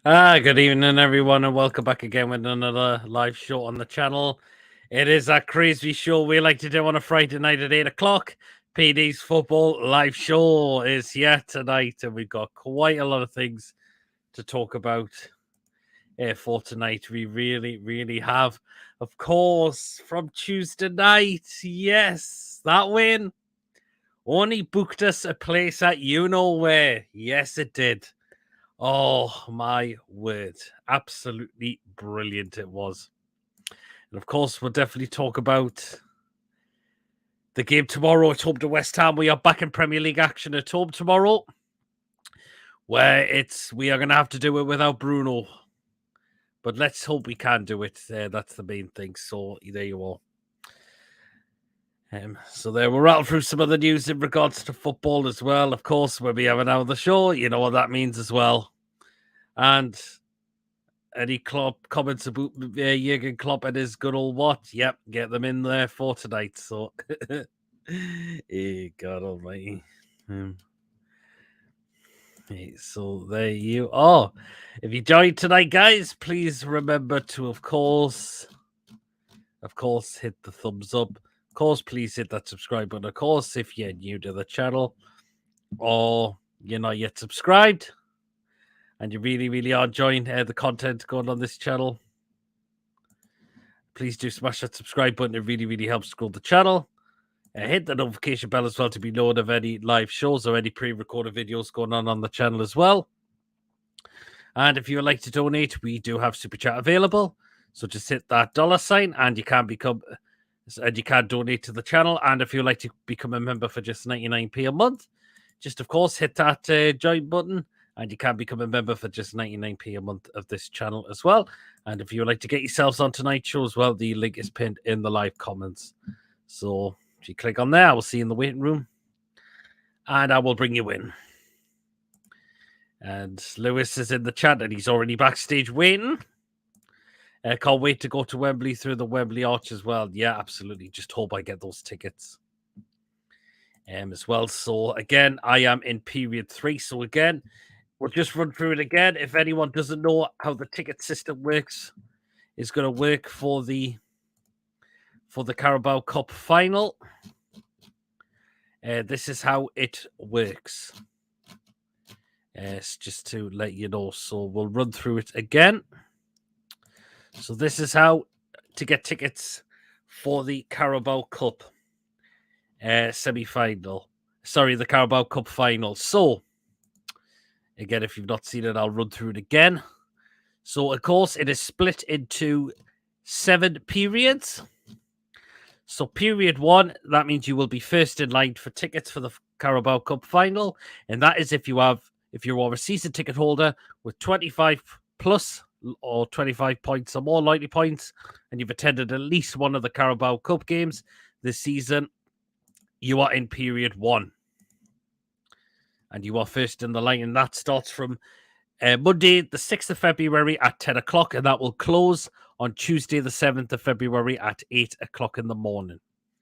Good evening, everyone, and welcome back again with another live show on the channel. It is that crazy show we like to do on a Friday night at 8 o'clock. PD's football live show is here tonight, and we've got quite a lot of things to talk about for tonight. We really have. Of course, from Tuesday night, yes, that win only booked us a place at you know where. Yes, it did. Oh my word. Absolutely brilliant it was. And of course, we'll definitely talk about the game tomorrow at home to West Ham. We are back in Premier League action at home tomorrow, where we are going to have to do it without Bruno. But let's hope we can do it. That's the main thing. So there you are. So there, we'll rattle through some of the news in regards to football as well. Of course, when we have another show, you know what that means as well. And any comments about Jurgen Klopp and his good old what? Yep, get them in there for tonight. So, God Almighty. So there you are. If you joined tonight, guys, please remember to, of course, hit the thumbs up. Of course, please hit that subscribe button. Of course, if you're new to the channel or you're not yet subscribed and you really are enjoying the content going on this channel, please do smash that subscribe button. It really helps grow the channel. Hit the notification bell as well to be known of any live shows or any pre-recorded videos going on the channel as well. And if you would like to donate, we do have Super Chat available. So just hit that $sign and you can donate to the channel. And if you'd like to become a member for just 99p a month, just of course hit that join button. And you can become a member for just 99p a month of this channel as well. And if you would like to get yourselves on tonight's show as well, the link is pinned in the live comments. So if you click on there, I will see you in the waiting room. And I will bring you in. And Lewis is in the chat and he's already backstage waiting. Can't wait to go to Wembley through the Wembley Arch as well. Yeah, absolutely. Just hope I get those tickets as well. So again, I am in period 3. So again, we'll just run through it again. If anyone doesn't know how the ticket system works, it's going to work for the Carabao Cup final. This is how it works. It's just to let you know. So we'll run through it again. So this is how to get tickets for the Carabao Cup semi-final. Sorry, the Carabao Cup final. So, again, if you've not seen it, I'll run through it again. So, of course, it is split into 7 periods. So, period 1, that means you will be first in line for tickets for the Carabao Cup final. And that is if you are a season ticket holder with 25 plus or 25 points or more likely points, and you've attended at least one of the Carabao Cup games this season, you are in period 1. And you are first in the line, and that starts from Monday, the 6th of February at 10 o'clock, and that will close on Tuesday, the 7th of February at 8 o'clock in the morning.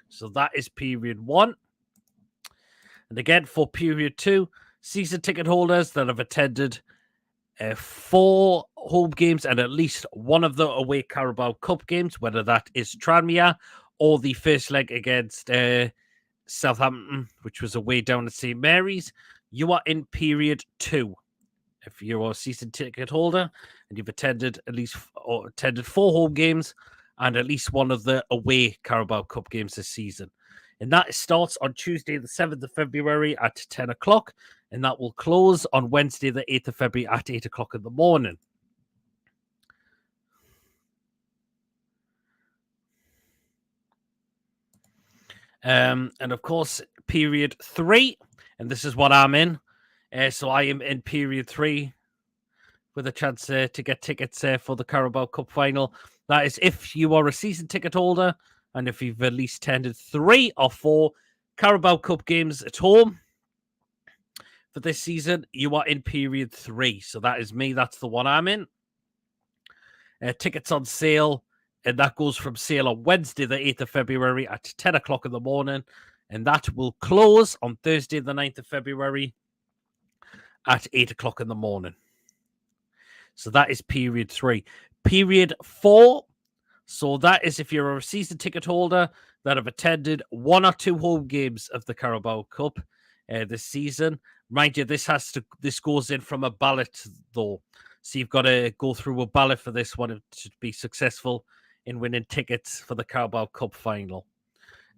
So that is period 1. And again, for period 2, season ticket holders that have attended 4 home games and at least one of the away Carabao Cup games, whether that is Tranmere or the first leg against Southampton, which was away down at St. Mary's, you are in period 2. If you're a season ticket holder and you've attended 4 home games and at least one of the away Carabao Cup games this season. And that starts on Tuesday, the 7th of February at 10 o'clock. And that will close on Wednesday, the 8th of February at 8 o'clock in the morning. And of course, period 3. And this is what I'm in. So I am in period 3 with a chance to get tickets for the Carabao Cup final. That is if you are a season ticket holder and if you've at least attended 3 or 4 Carabao Cup games at home for this season, you are in period 3. So that is me. That's the one I'm in. Tickets on sale, and that goes from sale on Wednesday, the 8th of February at 10 o'clock in the morning. And that will close on Thursday, the 9th of February at 8 o'clock in the morning. So that is period 3. Period 4. So that is if you're a season ticket holder that have attended 1 or 2 home games of the Carabao Cup this season. Mind you, this goes in from a ballot though. So you've got to go through a ballot for this one to be successful in winning tickets for the Carabao Cup final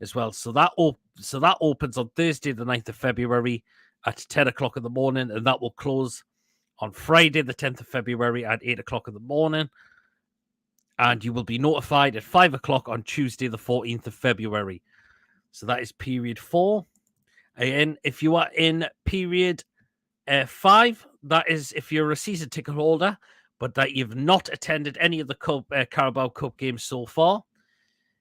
as well. So that opens on Thursday, the 9th of February at 10 o'clock in the morning, and that will close on Friday, the 10th of February at 8 o'clock in the morning. And you will be notified at 5 o'clock on Tuesday, the 14th of February. So that is period 4. And if you are in period 5, that is if you're a season ticket holder, but that you've not attended any of the Carabao Cup games so far.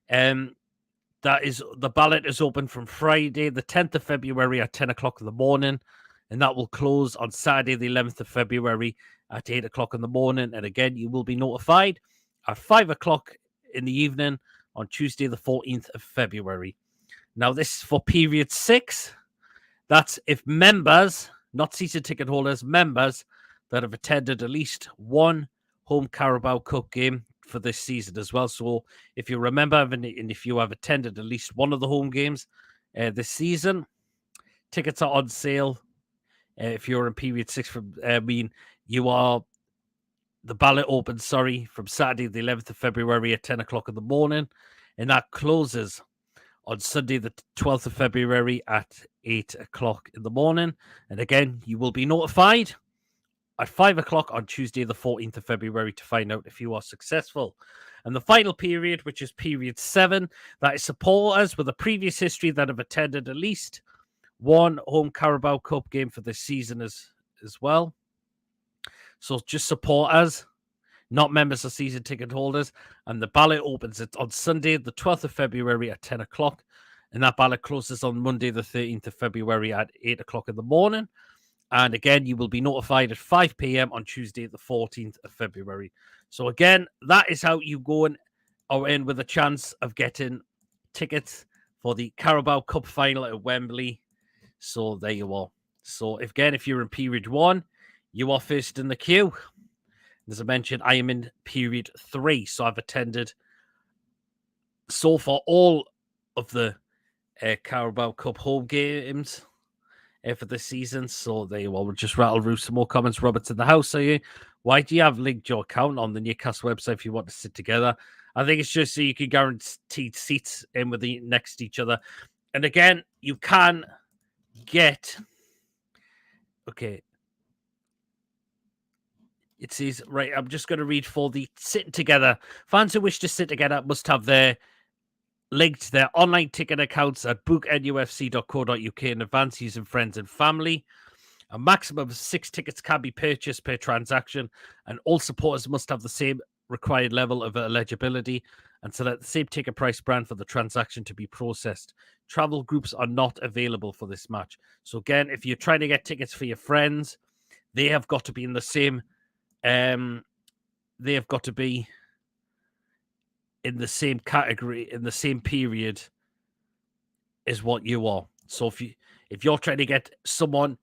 That is the ballot is open from Friday, the 10th of February at 10 o'clock in the morning, and that will close on Saturday, the 11th of February at 8 o'clock in the morning. And again, you will be notified at 5 o'clock in the evening on Tuesday, the 14th of February. Now, this is for period 6. That's if members, not season ticket holders, members that have attended at least one home Carabao Cup game for this season as well. So if you remember, and if you have attended at least one of the home games this season, tickets are on sale. If you're in period 6, the ballot opens, from Saturday, the 11th of February at 10 o'clock in the morning, and that closes on Sunday, the 12th of February at 8 o'clock in the morning. And again, you will be notified at 5 o'clock on Tuesday, the 14th of February to find out if you are successful. And the final period, which is period 7, that is supporters with a previous history that have attended at least one home Carabao Cup game for this season as well. So just supporters, not members or season ticket holders. And the ballot opens on Sunday, the 12th of February at 10 o'clock. And that ballot closes on Monday, the 13th of February at 8 o'clock in the morning. And again, you will be notified at 5 p.m. on Tuesday, the 14th of February. So again, that is how you go in with a chance of getting tickets for the Carabao Cup final at Wembley. So there you are. So if you're in period 1, you are first in the queue. As I mentioned, I am in period 3. So I've attended so far all of the Carabao Cup home games for this season. So there you are. We'll just rattle through some more comments. Robert's in the house. Are you? Why do you have linked your account on the Newcastle website if you want to sit together? I think it's just so you can guarantee seats in with next to each other. And again, you can get... Okay. It says, right, I'm just going to read for the sitting together. Fans who wish to sit together must have their linked their online ticket accounts at booknufc.co.uk in advance using friends and family. A maximum of 6 tickets can be purchased per transaction, and all supporters must have the same required level of eligibility and select the same ticket price brand for the transaction to be processed. Travel groups are not available for this match. So again, if you're trying to get tickets for your friends, they have got to be in the same they have got to be in the same category, in the same period as what you are. So if you're trying to get someone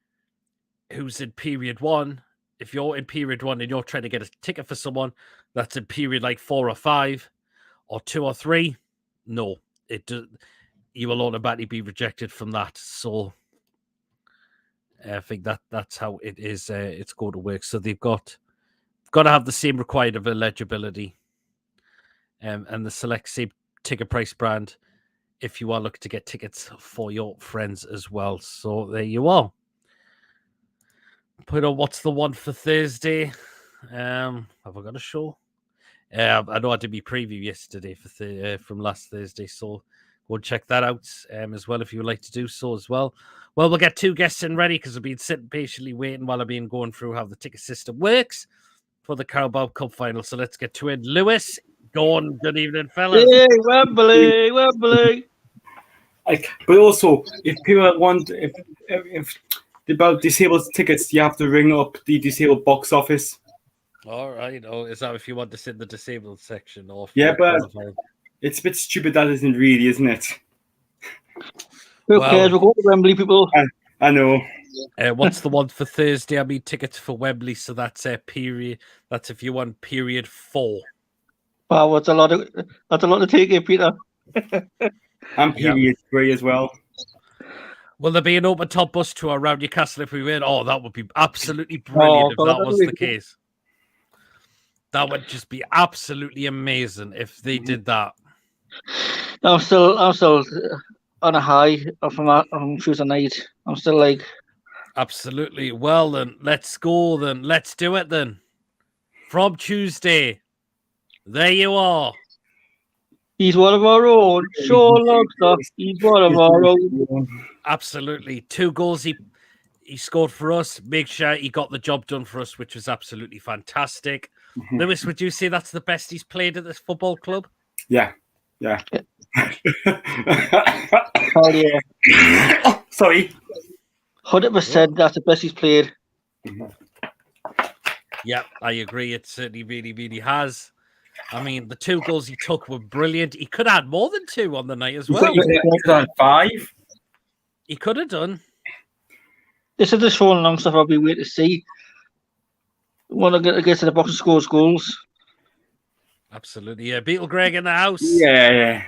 who's in period 1, if you're in period 1 and you're trying to get a ticket for someone that's in period like 4 or 5 or 2 or 3, no, you will automatically be rejected from that. So I think that's how it is. It's going to work. So they've got to have the same required of eligibility. And the select same ticket price brand if you are looking to get tickets for your friends as well. So there you are. Put on what's the one for Thursday? Have I got a show? I know I did my preview yesterday from last Thursday, so go and check that out as well if you would like to do so as well. Well, we'll get 2 guests in ready because I've been sitting patiently waiting while I've been going through how the ticket system works for the Carabao Cup final. So let's get to it. Lewis, go on. Good evening, fellas. Hey, Wembley. But also, if people want, if about disabled tickets, you have to ring up the disabled box office. All right. Oh, is that if you want to sit in the disabled section? Or yeah, but it's a bit stupid, that isn't really, isn't it? Who cares? We're going to Wembley, people. I know. What's the one for Thursday? I mean, tickets for Wembley, so that's a period. That's if you want period 4. Wow, that's a lot to take in, Peter. And period 3 as well. Will there be an open top bus tour around Newcastle if we win? Oh, that would be absolutely brilliant if that was the case. That would just be absolutely amazing if they did that. I'm still on a high from Tuesday night. I'm still like, absolutely. Well then, let's go then. Let's do it then. From Tuesday, there you are. he's one of our own. Sure, Lobster. He's one of our own. Absolutely. 2 goals he scored for us. Make sure he got the job done for us, which was absolutely fantastic. Lewis, would you say that's the best he's played at this football club? Yeah. Oh yeah. Oh, sorry. 100%. That's the best he's played. Yeah, I agree. It certainly really, really has. I mean, the 2 goals he took were brilliant. He could have had more than 2 on the night as well. He could have 5. He could have done. This is the Sean Long stuff I'll be waiting to see. Want to get to the box and scores goals. Absolutely. Yeah, Beetle Greg in the house. Yeah.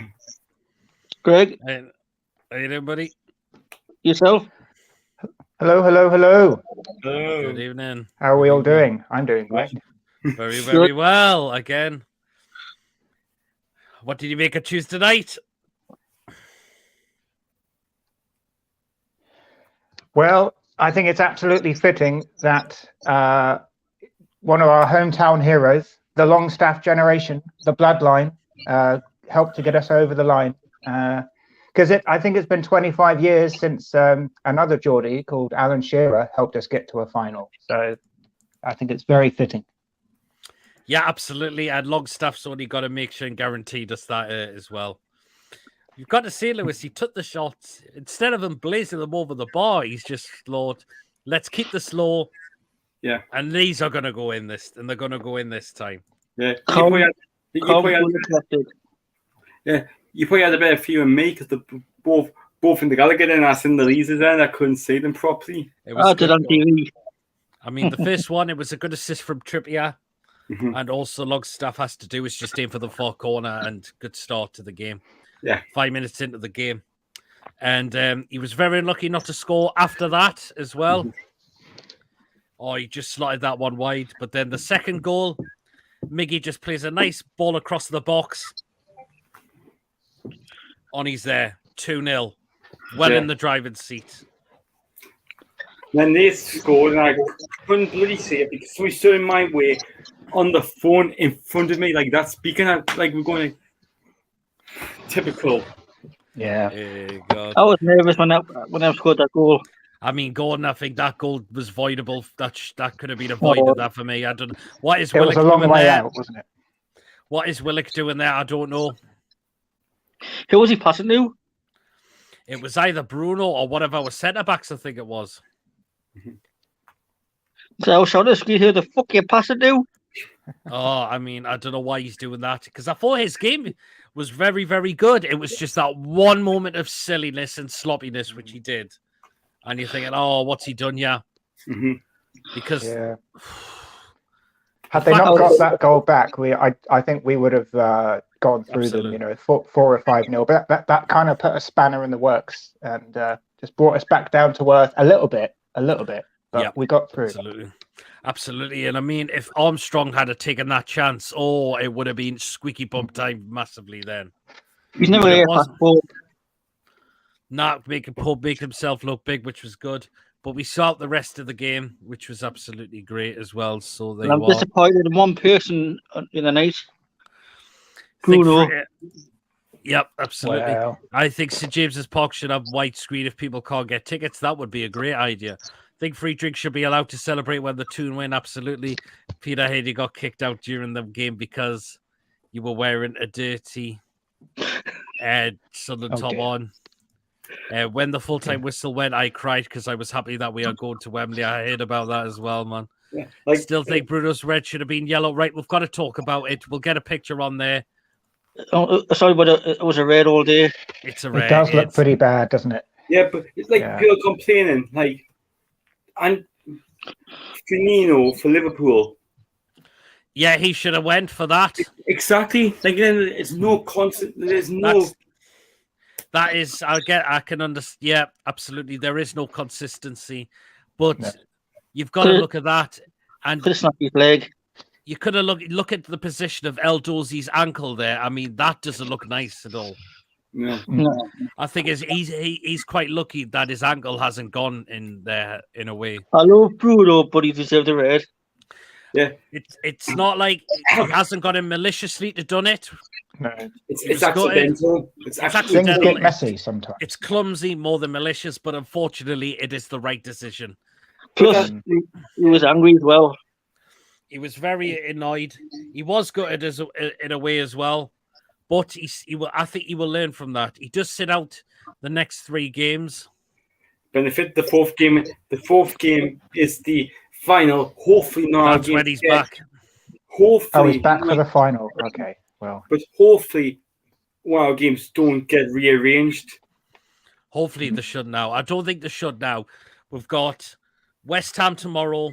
Greg, How you doing, buddy? yourself? Hello. Good evening. How are we all doing? I'm doing great. Very, very well. Again. What did you make of Tuesday night? Well, I think it's absolutely fitting that one of our hometown heroes, the Longstaff generation, the bloodline, helped to get us over the line. Because I think it's been 25 years since another Geordie called Alan Shearer helped us get to a final. So I think it's very fitting. Yeah, absolutely. And Longstaff's only got to make sure and guaranteed us that as well. You've got to see, Lewis, he took the shots. Instead of him blazing them over the bar, he's just thought, let's keep the slow. Yeah. And these are going to go in this, and they're going to go in this time. Yeah. You probably had a better view than me because both in the Gallagher and us in the Leasers there, and I couldn't see them properly. It was did on TV. I mean, the first one, it was a good assist from Trippier. And also Longstaff has to do is just aim for the far corner and good start to the game. Yeah. 5 minutes into the game. And he was very unlucky not to score after that as well. Oh, he just slotted that one wide. But then the second goal, Miggy just plays a nice ball across the box. He's there. 2-0. Well in the driving seat. Then they scored, and I couldn't bloody see it because we stood in my way on the phone in front of me, like that, speaking like we're going to typical. Yeah. God. I was nervous when I scored that goal. I mean, Gordon, I think that goal was voidable. That could have been avoided. That for me, I don't. What is Willock it was a long doing way there? out, wasn't it? What is Willock doing there? I don't know. Who was he passing to? It was either Bruno or one of our centre backs. I think it was. So I was shouting, who the fuck you passing to? Oh, I mean, I don't know why he's doing that because I thought his game was very, very good. It was just that one moment of silliness and sloppiness which he did, and you're thinking, "Oh, what's he done?" Yeah, because had they not got that goal back, I think we would have gone through them, 4 or 5-0. But that kind of put a spanner in the works and just brought us back down to earth a little bit. But we got through. Absolutely. And I mean, if Armstrong had taken that chance, it would have been squeaky bum time massively then. He's never here past ball. Not make himself look big, which was good. But we saw the rest of the game, which was absolutely great as well. So I'm disappointed in one person in the night. Bruno. Yep, absolutely. Wow. I think St James's Park should have widescreen if people can't get tickets. That would be a great idea. I think free drinks should be allowed to celebrate when the Toon win. Absolutely. Peter Haley got kicked out during the game because you were wearing a dirty Southern top on. When the full-time whistle went, I cried because I was happy that we are going to Wembley. I heard about that as well, man. Yeah, still think Bruno's red should have been yellow. Right, we've got to talk about it. We'll get a picture on there. Oh, sorry, but it was a red all day. It's a red. It does look pretty bad, doesn't it? Yeah, but it's like people complaining, like and Firmino for Liverpool. Yeah, he should have went for that. Exactly. Like it's no constant. There's no. That is, I can understand. Yeah, absolutely. There is no consistency, but No. you've got to look at that. And Could have snapped his leg. you could have look at the position of El Dozi's ankle there. I mean, that doesn't look nice at all. No. No. I think he's quite lucky that his ankle hasn't gone in there in a way. I love Bruno, but he deserved the red. Yeah. It's not like he hasn't got him maliciously to done it. No. It's accidental. It's Things accidental. get messy sometimes. It's clumsy more than malicious, but unfortunately, it is the right decision. Plus, he was angry as well. He was very annoyed. He was gutted in a way as well, but I think he will learn from that. He does sit out the next 3 games. Benefit the 4th game. The 4th game is the final. Hopefully, not. That's when he's back. Hopefully, Oh, he's back for the final. Okay, well. But hopefully, our games don't get rearranged. Hopefully, they should now. I don't think they should now. We've got West Ham tomorrow.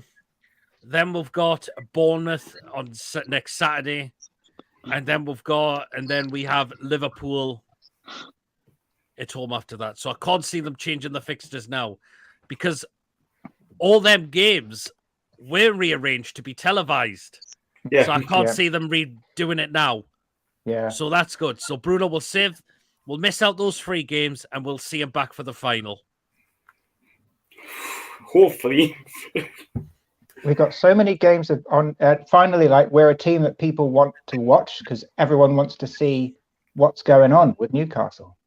Then we've got Bournemouth on next Saturday. And then we have Liverpool at home after that. So I can't see them changing the fixtures now because all them games were rearranged to be televised. Yeah. So I can't see them redoing it now. Yeah. So that's good. So Bruno we'll miss out those 3 games and we'll see him back for the final. Hopefully. We've got so many games on. Finally, like we're a team that people want to watch because everyone wants to see what's going on with Newcastle.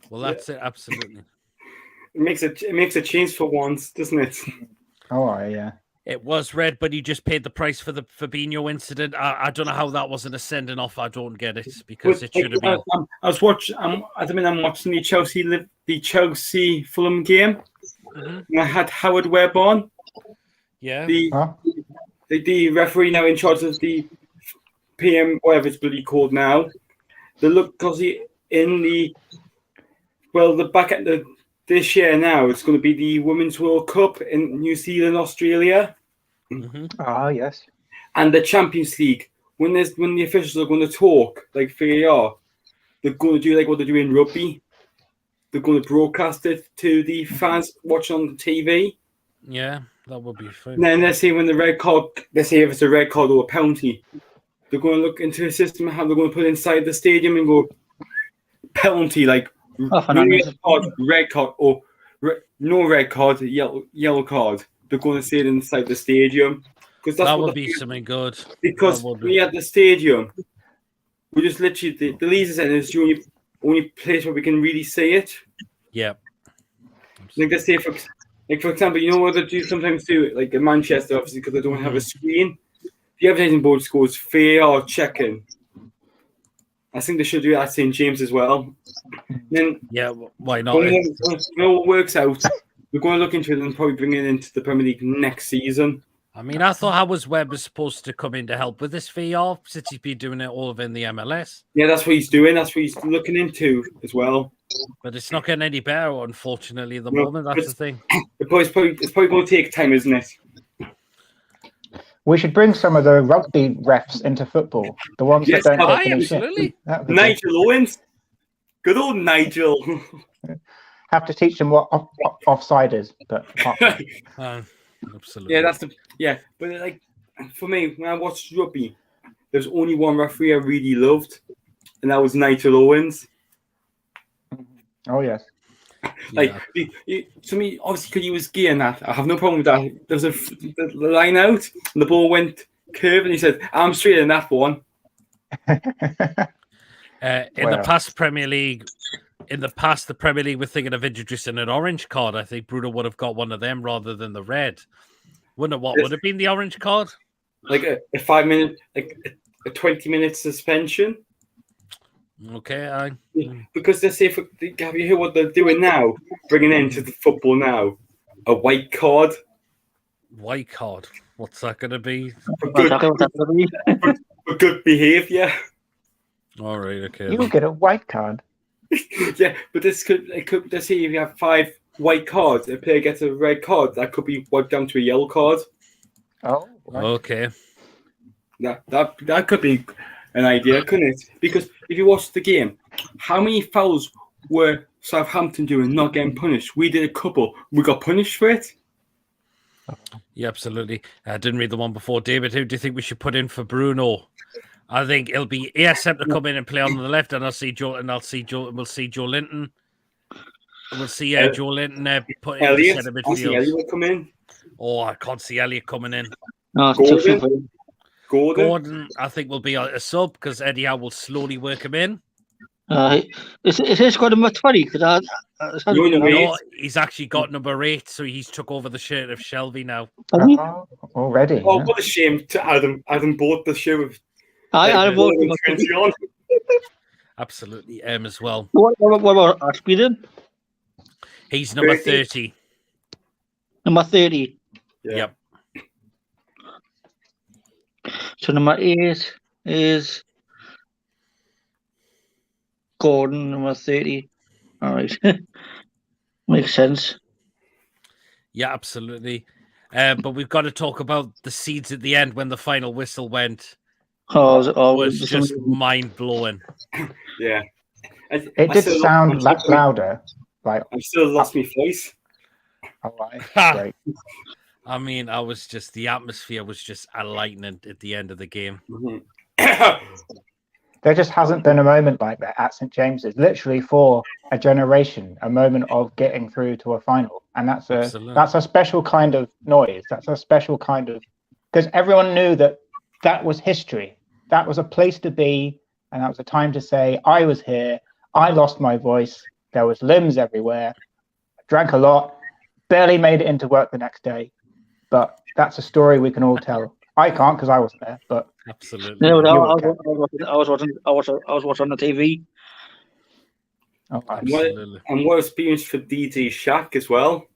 Well, that's it. Absolutely. It makes a change for once, doesn't it? Oh, yeah. It was red, but he just paid the price for the Fabinho incident. I don't know how that wasn't a sending off. I don't get it because it should have been. I was watching. At the minute, I'm watching the Chelsea Fulham game. Mm-hmm. And I had Howard Webb on. Yeah. The referee now in charge of the PM, whatever it's bloody called now. The look because the back at this year now it's going to be the Women's World Cup in New Zealand, Australia. Mm-hmm. Ah, yes. And the Champions League. When the officials are going to talk like VAR, they're going to do like what they do in rugby. They're going to broadcast it to the fans watching on the TV. Yeah, that would be fun. And then let's say when let's say if it's a red card or a penalty, they're going to look into the system and how they're going to put it inside the stadium and go penalty, like red card, or no red card, yellow card. They're going to say it inside the stadium because that would be something good. Because we at the stadium, we just literally the Leeds Centre is the only place where we can really say it. Yeah. Like let's say for example, you know what they do sometimes do, like in Manchester, obviously, because they don't have a screen. The advertising board scores VAR checking. I think they should do that at St. James as well. Then, yeah, why not? When it works out, we're going to look into it and probably bring it into the Premier League next season. I mean, I thought Howard Webb was supposed to come in to help with this VAR since he's been doing it all over in the MLS. Yeah, that's what he's doing. That's what he's looking into as well. But it's not getting any better, unfortunately, at the moment. That's the thing. It's probably going to take time, isn't it? We should bring some of the rugby refs into football. The ones that don't take any absolutely. Shit. Nigel Owens. Good old Nigel. Have to teach them what offside is, but absolutely. But like for me, when I watched rugby, there's only one referee I really loved, and that was Nigel Owens. Oh yes. Like to me, obviously, because he was gay and that, I have no problem with that. There was the line out, and the ball went curve, and he said, "I'm straight in that one." The past Premier League, the Premier League were thinking of introducing an orange card. I think Bruno would have got one of them rather than the red. Wouldn't it? What would have been the orange card? Like a 5-minute, like a 20-minute suspension. Okay, because they say, have you heard what they're doing now? Bringing into the football now, a white card. White card. What's that going to be? For good behaviour. All right. Okay. You'll get a white card. Yeah, but let's say if you have 5 white card, a player gets a red card, that could be wiped down to a yellow card. Oh, right. Okay. That could be an idea, couldn't it? Because if you watch the game, how many fouls were Southampton doing not getting punished? We did a couple. We got punished for it. Yeah, absolutely. I didn't read the one before. David, who do you think we should put in for Bruno? I think it'll be ASM to come in and play on the left, and I'll see Joe, and we'll see Joe Linton. We'll see Joe Linton put in the centre I see Elliot midfield. will come in. Oh, I can't see Elliot coming in. No, it's too soon for him. Gordon. I think will be a sub because Eddie Howe will slowly work him in. Is his squad number 20? Because No, he's actually got number 8, so he's took over the shirt of Shelby now. Already. Oh, yeah. what a shame to Adam bought the shirt with I vote Gordon 20 on. Absolutely, as well. What about Ashby then? He's number 30. 30. Number 30. Yeah. Yep. So number 8 is Gordon, number 30. All right. Makes sense. Yeah, absolutely. But we've got to talk about the seeds at the end when the final whistle went. It was just mind blowing. Yeah. It did sound louder. Like, I still lost my voice. all right, great. I mean, the atmosphere was just enlightening at the end of the game. There just hasn't been a moment like that at St James's, literally for a generation, a moment of getting through to a final. And that's a special kind of noise. That's a special kind of, because everyone knew that was history. That was a place to be. And that was a time to say, I was here. I lost my voice. There was limbs everywhere. I drank a lot, barely made it into work the next day. But that's a story we can all tell. I can't because I wasn't there, but Absolutely. No, I was watching on the TV. oh, Absolutely. And what experience for DJ Shack as well.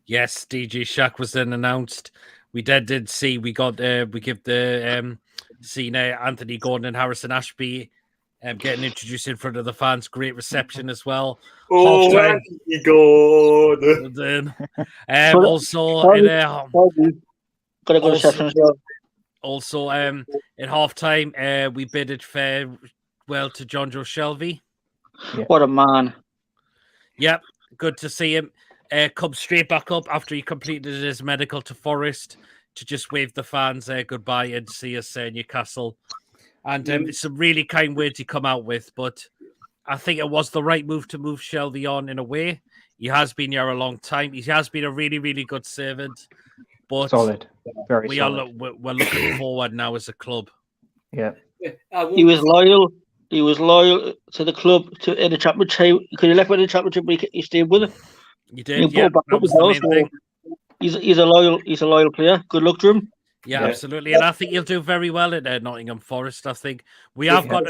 Yes, DJ Shack was then announced. We did see we give the seen Anthony Gordon and Harrison Ashby getting introduced in front of the fans. Great reception as well. Oh, Halftime. Anthony Gordon. Then, also in Got a good reception as well. Also, in halftime, we bidded farewell to John Joe Shelby. Yeah. What a man. Yep, good to see him come straight back up after he completed his medical to Forest to just wave the fans goodbye and see us Newcastle. And it's some really kind words he come out with, but I think it was the right move to move Shelby on in a way. He has been here a long time. He has been a really, really good servant. But solid. Very solid. solid. We're looking forward now as a club. Yeah. He was loyal. He was loyal to the club in the championship. Because he left with the championship, but he stayed with it. You did, yeah. That was the main thing. He's a loyal player. Good luck to him. Yeah, absolutely. And I think he'll do very well at Nottingham Forest. I think we have got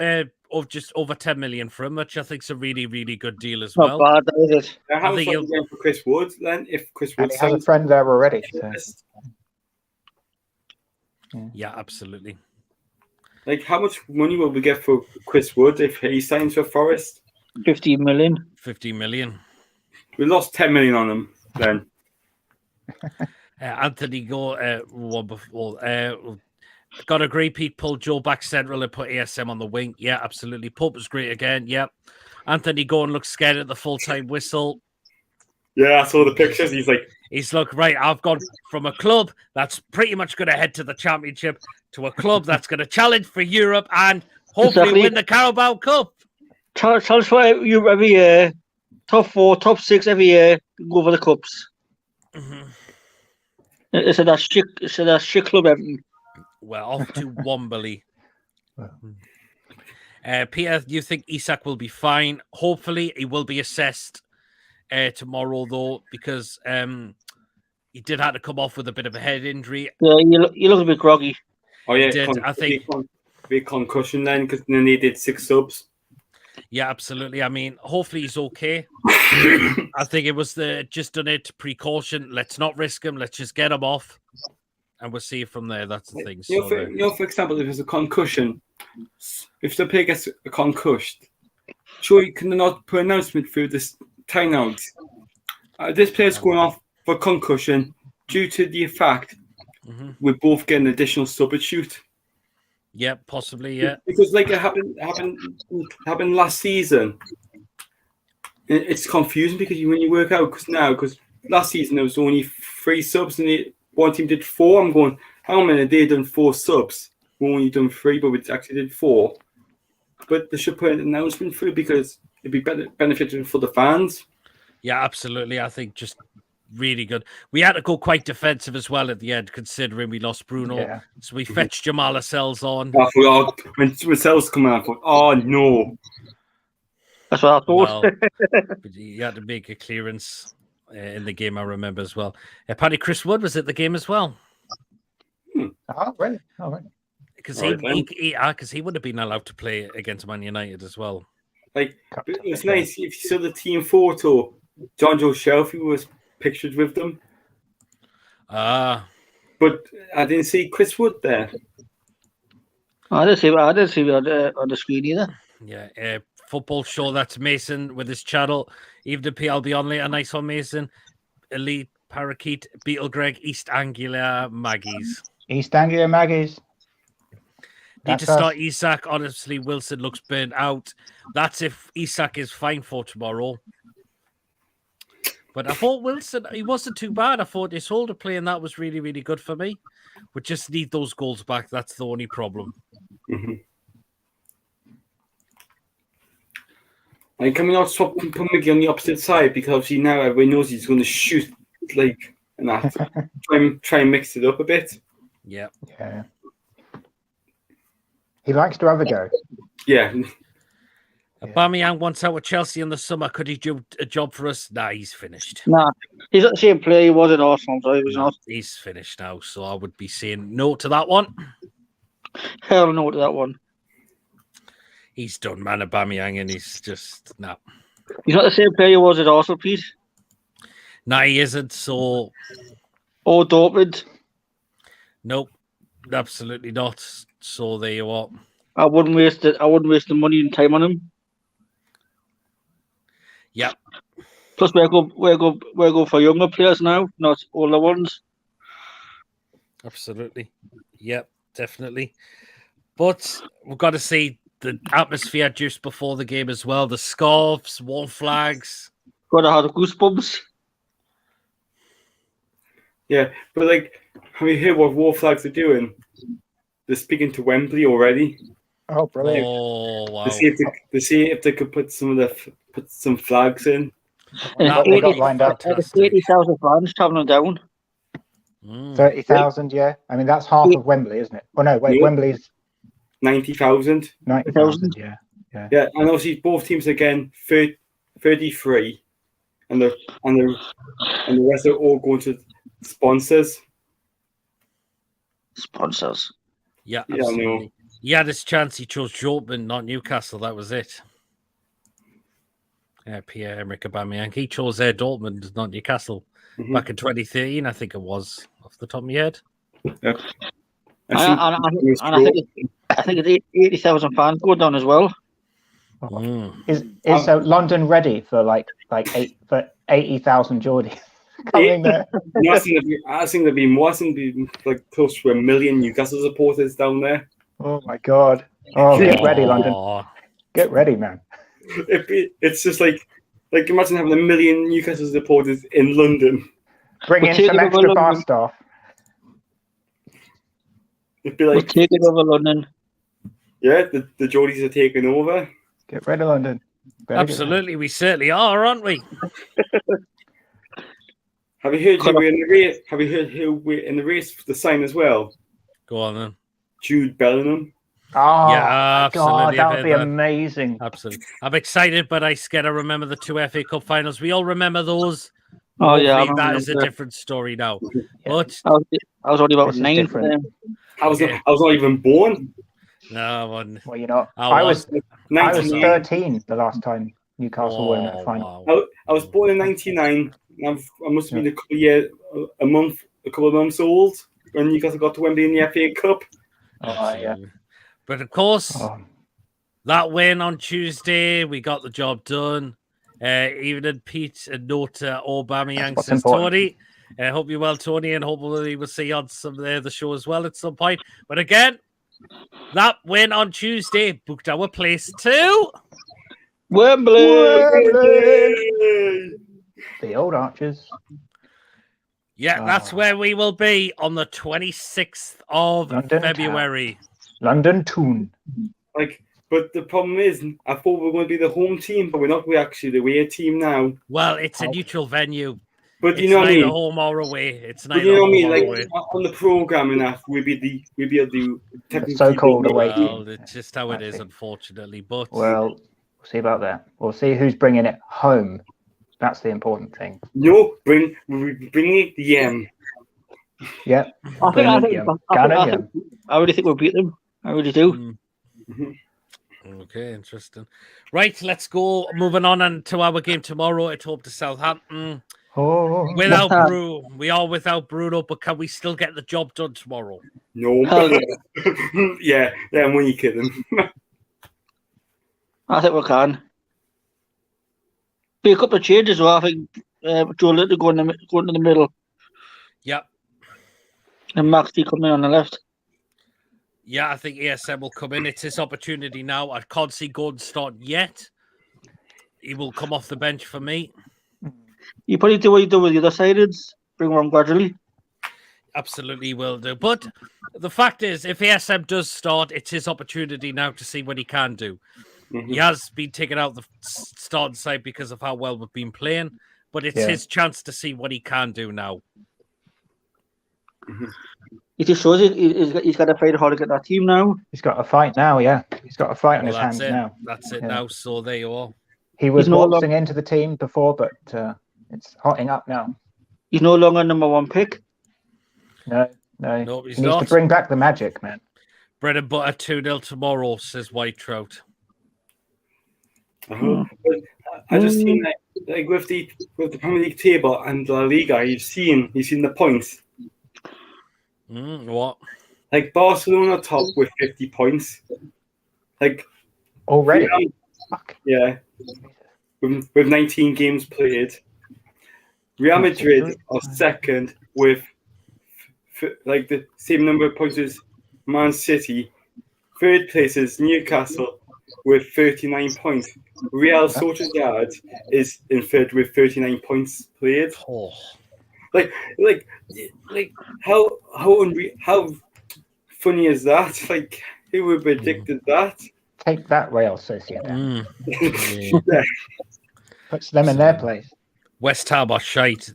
just over 10 million for him, which I think is a really, really good deal as well. Not bad, is it? How's that going for Chris Wood then? If Chris Wood has a friend there already. So. Yeah, absolutely. Like, how much money will we get for Chris Wood if he signs for Forest? 50 million. 50 million. We lost 10 million on him then. Anthony one before. Got a great Pete pulled Joe back central and put ASM on the wing. Yeah, absolutely. Pope was great again. Yeah. Anthony Gordon looks scared at the full-time whistle. Yeah, I saw the pictures. He's look, right, I've gone from a club that's pretty much going to head to the championship to a club that's going to challenge for Europe and hopefully win the Carabao Cup. Challenge for Europe every year. Top 4, top 6 every year. Go for the cups. Mm-hmm. It's a shit club, Everton. Well, off to Wombley. Peter, do you think Isak will be fine? Hopefully, he will be assessed tomorrow, though, because he did have to come off with a bit of a head injury. Yeah, you look a bit groggy. Oh, yeah. I think big concussion then, because then they did 6 subs. Yeah, absolutely. I mean, hopefully he's okay. I think it was just done it precaution. Let's not risk him. Let's just get him off. And we'll see from there. That's the thing. For example, if there's a concussion, if the player gets concussed, sure, you can not put an announcement through this timeout This player's going off for concussion due to the fact we're both getting additional substitute. Yeah, possibly. Yeah, because like it happened last season. It's confusing because when you work out because last season there was only 3 subs and one team did 4. I'm going, how many they done 4 subs? We only done 3, but we actually did 4. But they should put an announcement through because it'd be beneficial for the fans. Yeah, absolutely. I think just really good. We had to go quite defensive as well at the end, considering we lost Bruno. Yeah. So we fetched Jamal Lascelles on. I forgot when Lascelles come out. I thought, oh no. That's what I thought. Well, but he had to make a clearance in the game, I remember as well. Paddy Chris Wood was at the game as well. Oh, really? Oh, right. Because he would have been allowed to play against Man United as well. Like, it was nice. If you saw the team photo, John Joe Shelby was pictured with them. But I didn't see Chris Wood there. I didn't see it on the screen either. Yeah, football show. That's Mason with his channel. Even the PLB on later. Nice one, Mason. Elite Parakeet, Beetle Greg, East Anglia Maggies. East Anglia Maggies. Need to start Isak. Honestly, Wilson looks burnt out. That's if Isak is fine for tomorrow. But I thought Wilson, he wasn't too bad. I thought his holder play and that was really, really good for me. We just need those goals back. That's the only problem. And can we not swap and put Mickey on the opposite side? Because obviously now everybody knows he's going to shoot like and that. try and mix it up a bit. Yeah. He likes to have a go. Yeah. Aubameyang wants out with Chelsea in the summer. Could he do a job for us? Nah, he's finished. Nah, he's not the same player he was at Arsenal, so he was not. He's finished now, so I would be saying no to that one. Hell no to that one. He's done, man, Aubameyang, and he's just, no. He's not the same player he was at Arsenal, Pete. No, he isn't, so... Or Dortmund. Nope, absolutely not. So there you are. I wouldn't waste the money and time on him. Yep. Plus, we're go for younger players now, not older ones. Absolutely. Yep, definitely. But we've got to see the atmosphere just before the game as well. The scarves, warm flags. Got to have the goosebumps. Yeah, but like, have you heard what war flags are doing? They're speaking to Wembley already. Oh, brilliant! Oh, wow. To see if they could put some flags in. That would be fantastic. 80,000 fans travelling down. 30,000, yeah. I mean, that's half of Wembley, isn't it? Oh no, wait, Wembley's 90,000. 90,000, yeah. Yeah, and obviously both teams again 33, and the rest are all going to sponsors. Sponsors. Yeah, absolutely. He had his chance. He chose Dortmund, not Newcastle. That was it. Pierre-Emerick Aubameyang. He chose Dortmund, not Newcastle. Back in 2013, I think it was, off the top of my head. Yeah. I think it's 80,000 fans going down as well. Is London ready for like 80,000 Geordies coming there? No, I think there'd be more. I think there'd be like close to 1 million Newcastle supporters down there. Oh my God! Oh, get ready, London! Get ready, man! It's just like imagine having 1 million Newcastle supporters in London. Bring in some extra bar staff. It'd be like we're taking over London. Yeah, the Geordies are taking over. Get ready, London. Absolutely, we certainly are, aren't we? Have you heard who we're in the race? Have you heard who we're in the race for the sign as well? Go on then. Jude Bellingham. Oh, yeah, absolutely. God, that would be amazing. Absolutely. I'm excited, but I scared I remember the 2 FA Cup finals. We all remember those. Oh, yeah. That is a different story now. Yeah. But I was only about 9 for them. I was not even born. No, well, you know, I was 13 the last time Newcastle won that final. Wow. I was born in 99. I must have been a couple of months old when Newcastle got to Wembley in the FA Cup. Oh, yeah. But of course, that win on Tuesday, we got the job done. Evening, Pete, and note Aubameyang what's says, important. Tony. Hope you're well, Tony, and hopefully we'll see you on some the show as well at some point. But again, that win on Tuesday booked our place too. Wembley. The old Archers. Yeah, that's where we will be on the 26th of London February. London Toon. Like, but the problem is, I thought we were going to be the home team, but we're not. We're actually the away team now. Well, it's a neutral venue. But It's you know what I neither mean. home or away. It's But neither you know what I home mean. or Like away. on the program and that, we'll be able to technically so-called be- away team. Well, it's just how it is, unfortunately. But Well, we'll see about that. We'll see who's bringing it home. That's the important thing. No, bring it the M. Yeah. I really think we'll beat them. I really do. Okay, interesting. Right, let's go. Moving on and to our game tomorrow at home to Southampton. Oh, Without we are without Bruno, but can we still get the job done tomorrow? No. Hell yeah, when you kidding. I think we can. Be a couple of changes, well. I think Joe Little going into the middle Yep. and Maxty coming on the left. Yeah, I think ESM will come in. It's his opportunity now. I can't see Gordon start yet. He will come off the bench for me. You probably do what you do with the other sideds. Bring them on gradually. Absolutely will do. But the fact is, if ESM does start, it's his opportunity now to see what he can do. He has been taken out the starting side because of how well we've been playing, but it's his chance to see what he can do now. It just shows he's got to fight hard to get that team now. he's got a fight now, yeah. He's got a fight on his That's hands it. now. That's it Yeah. now. So there you are. He was He's no waltzing into the team before, but it's hotting up now. He's no longer number one pick. No. No, he's He needs to not. bring back the magic, man. Bread and butter 2-0 tomorrow, says White Trout. But I just seen like with the Premier League table and La Liga, you've seen the points. What? Like Barcelona top with 50 points. Like Already? Fuck. Yeah. With 19 games played. Real Madrid are second with like the same number of points as Man City. Third place is Newcastle with 39 points. Real Sociedad is in third with 39 points played. Oh. Like how funny is that? Like who would have predicted that? Take that, Real Sociedad. Yeah. Puts them in their place. West Ham are shite.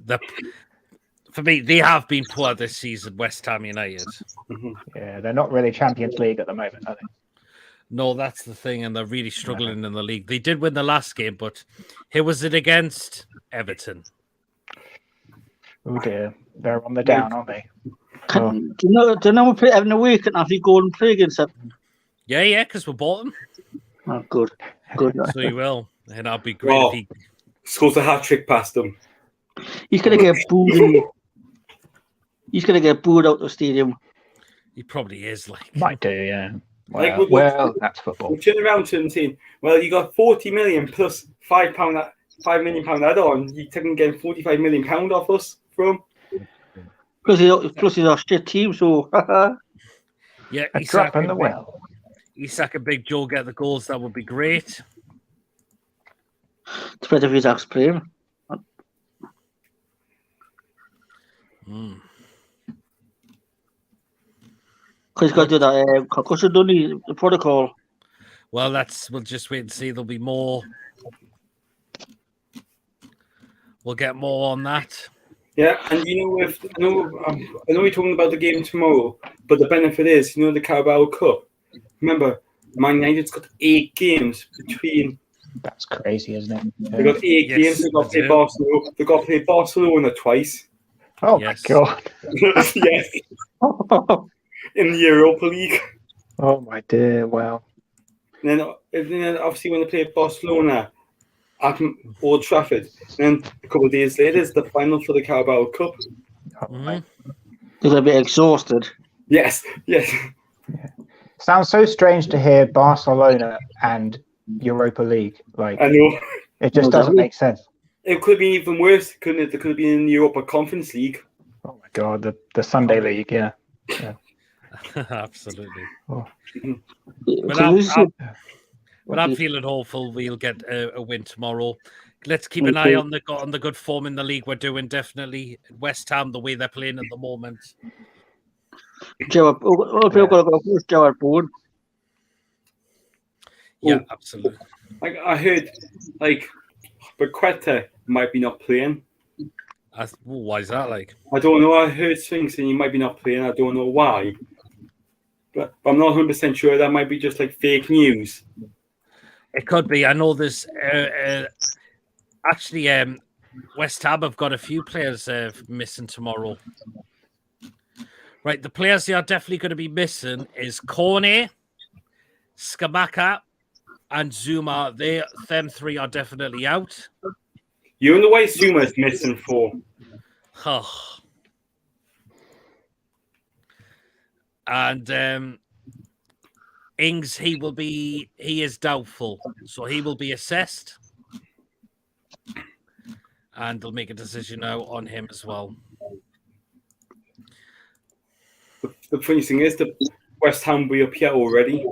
For me, they have been poor this season, West Ham United. Yeah, they're not really Champions League at the moment, are they? No, that's the thing, and they're really struggling in the league. They did win the last game, but who was it against? Everton. Oh dear, they're on the down, aren't they? Do you know we play every week and actually go and play against them? Yeah, because we bought them. Oh, good. So you will, and that'll be great. If he... Scores a hat trick past them. He's gonna get booed. He's gonna get booed out the stadium. He probably is. Like Might do, yeah. Like, Well, that's football. We turn around to them saying, "Well, you got 40 million plus £5 £5 million add-on. You can get £45 million off us from." Plus he's a shit team, so yeah, A drop in the well. Isak and Big Joe get the goals. That would be great. depends if he's actually playing. Because he's got to do that concussion, don't he? The protocol. Well, we'll just wait and see. There'll be more. We'll get more on that. Yeah, and I know we're talking about the game tomorrow, but the benefit is, the Carabao Cup. Remember, Man United's got 8 games between. That's crazy, isn't it? They got 8 games. They got to play Barcelona. They got to play Barcelona twice. Oh Yes. my god! Yes, in the Europa League. Oh my dear! Wow. And then obviously when they play Barcelona at Old Trafford, then a couple of days later is the final for the Carabao Cup. Oh, They're gonna be exhausted. Yes. Sounds so strange to hear Barcelona and Europa League. Like, I know. It just No, doesn't definitely. make sense. It could be even worse, couldn't it? It could have been in the Europa Conference League. Oh my God, the Sunday League, yeah. Absolutely. Oh. But I'm feeling hopeful we'll get a win tomorrow. Let's keep an eye on the good form in the league we're doing. Definitely West Ham, the way they're playing at the moment. Gerard Bourne. Yeah, Oh. absolutely. Like I heard, like Paqueta might be not playing. Why is that like? I don't know. I heard things saying he might be not playing. I don't know why, but I'm not 100% sure. That might be just like fake news. It could be. I know there's actually West Ham have got a few players missing tomorrow. Right, the players they are definitely going to be missing is Cornet, Skamaka, and Zuma. Them three are definitely out. You know why Zuma's missing for? Oh. And Ings, he is doubtful, so he will be assessed, and they'll make a decision now on him as well. The funny thing is, the West Ham will be up here already.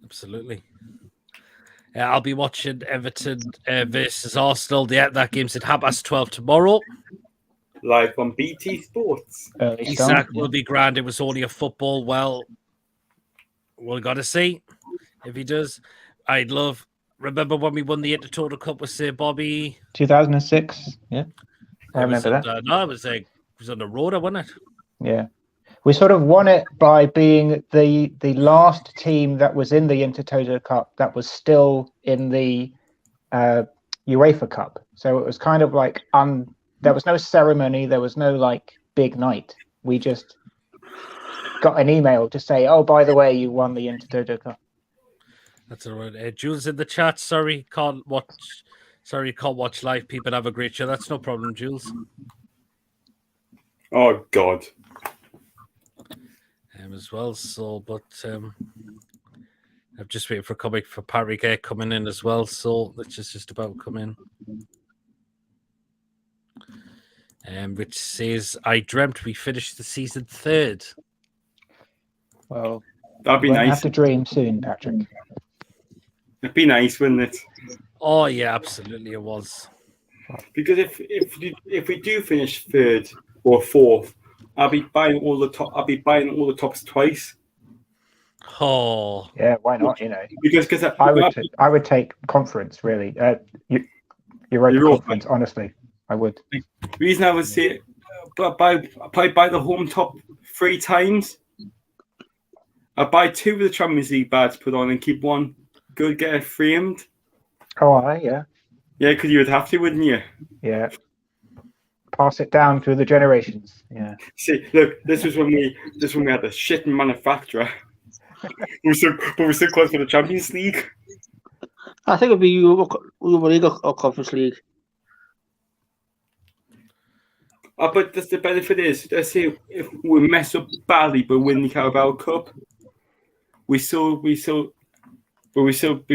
Absolutely. I'll be watching Everton versus Arsenal. Yeah, that game's at 12:30 tomorrow. Live on BT Sports. Isak will be grand. It was only a football. Well, we'll got to see if he does. Remember when we won the Intertotal Cup with Sir Bobby? 2006. Yeah, I remember that. No, it was on the road, wasn't it? Yeah, we sort of won it by being the last team that was in the Intertoto Cup that was still in the UEFA Cup. So it was kind of like there was no ceremony, there was no like big night. We just got an email to say, "Oh, by the way, you won the Intertoto Cup." That's all right. Jules in the chat. Sorry, can't watch live. People have a great show. That's no problem, Jules. Oh God. As well. So, but I'm just waiting for a comic for Parry coming in as well. So let's just about come in. Which says, "I dreamt we finished the season third." Well, That'd be we'll nice. have to dream soon, Patrick. It'd be nice, wouldn't it? Oh yeah, absolutely, it was. Because if we do finish third or fourth, I'll be buying all the tops twice. Oh yeah, why not? You know, because I would take conference really. Europa Conference, honestly, I would. The reason I would say, buy the home top 3 times. I buy 2 of the Champions League badges put on and keep one good, get it framed. Oh, yeah. Yeah, because you would have to, wouldn't you? Yeah. Pass it down through the generations. Yeah. See, look, this was when we had the shit manufacturer. we're so close for the Champions League. I think it'd be Europa League or Conference League. But the benefit is, let's say if we mess up badly but win the Carabao Cup, we still be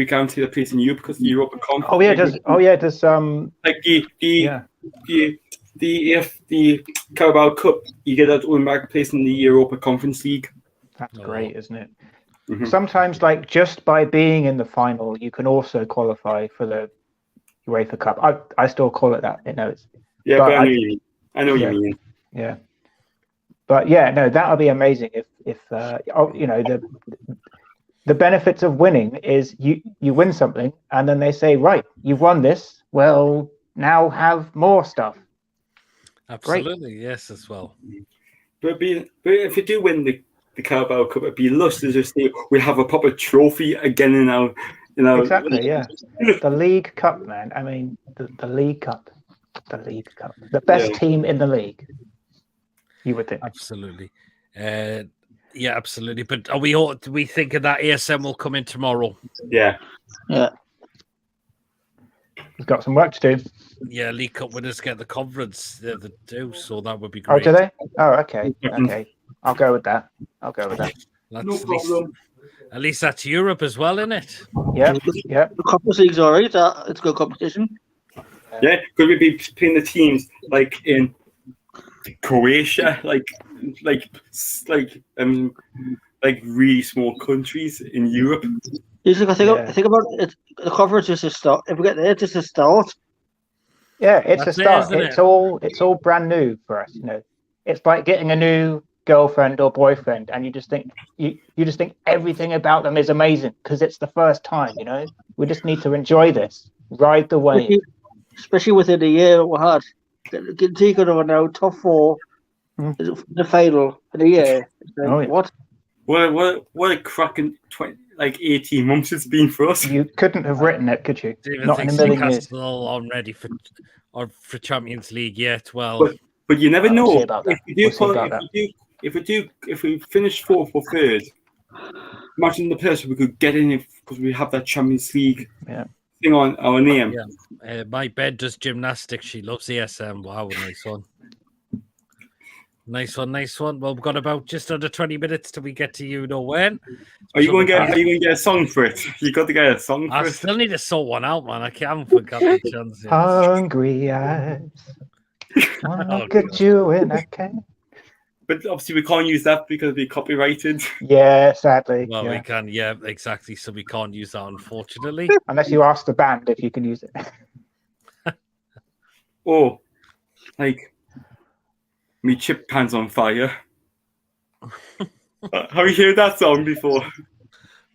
guaranteed a place in Europe because the Europa Conference. Does like the Carabao Cup, you get that automatic place in the Europa Conference League. That's great, isn't it? Mm-hmm. Sometimes, like just by being in the final, you can also qualify for the UEFA Cup. I still call it that. You know, but I know what you mean. Yeah. But yeah, no, that would be amazing if the benefits of winning is you win something and then they say, right, you've won this. Well, now have more stuff. Absolutely, great. Yes, as well. But if you do win the Carabao Cup, it'd be lush to just say we have a proper trophy again in our. Exactly, yeah. The League Cup, man. I mean, the League Cup. The League Cup. The best team in the league. You would think. Absolutely. Yeah, absolutely. But do we think that ASM will come in tomorrow? Yeah. Yeah. We've got some work to do. Yeah, League Cup winners get the conference. They do, so that would be great. Oh, do they? Oh, okay. Okay. I'll go with that. That's no problem. At least that's Europe as well, isn't it? Yeah, yeah. The Conference League's all right. It's good competition. Yeah, could we be playing the teams like in Croatia, like really small countries in Europe? I think about it. The conference is a start. If we get there, it's just a start. Yeah, it's That's a it, start. isn't It's it? all brand new for us. It's like getting a new girlfriend or boyfriend, and you just think everything about them is amazing because it's the first time. We just need to enjoy this, ride the wave. Especially within a year we had. Getting taken over now, top 4, the final in a year. Oh, yeah. What? What a cracking 18 months it's been for us. You couldn't have written it, could you? David Not in a thinks million years. Newcastle aren't ready for Champions League yet. Well, But you never We'll know. see about that. If we finish 4th or 3rd, imagine the person we could get in because we have that Champions League thing on our name. yeah. My bed does gymnastics. She loves ESM. Wow, nice one. Nice one. Well, we've got about just under 20 minutes till we get to you know when. Are you going to get a song for it? You got to get a song for I it. still need to sort one out, man. I haven't forgot the chance yet. Hungry eyes wanna look at you and I can't. But obviously we can't use that because we're copyrighted. Yeah, sadly. Well, yeah. we can, yeah, exactly. So we can't use that, unfortunately. Unless you ask the band if you can use it. Oh, like me chip pans on fire. Have you heard that song before?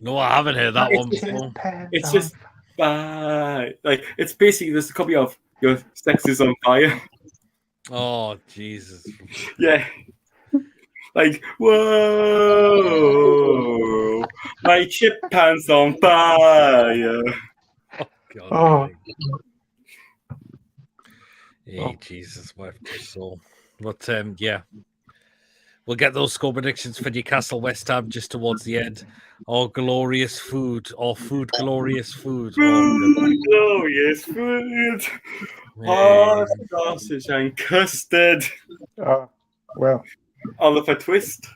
No, I haven't heard that one before. It's just like it's basically just a copy of Your Sex Is on Fire. Oh, Jesus. Yeah. Like, whoa, my chip pants on fire. Oh, God. Oh. Hey, Jesus, my soul. But, yeah. We'll get those score predictions for Newcastle West Ham just towards the end. Oh, glorious food. Oh, glorious food. Food, glorious food. Hot sausage and custard. Oh, well. Oliver Twist.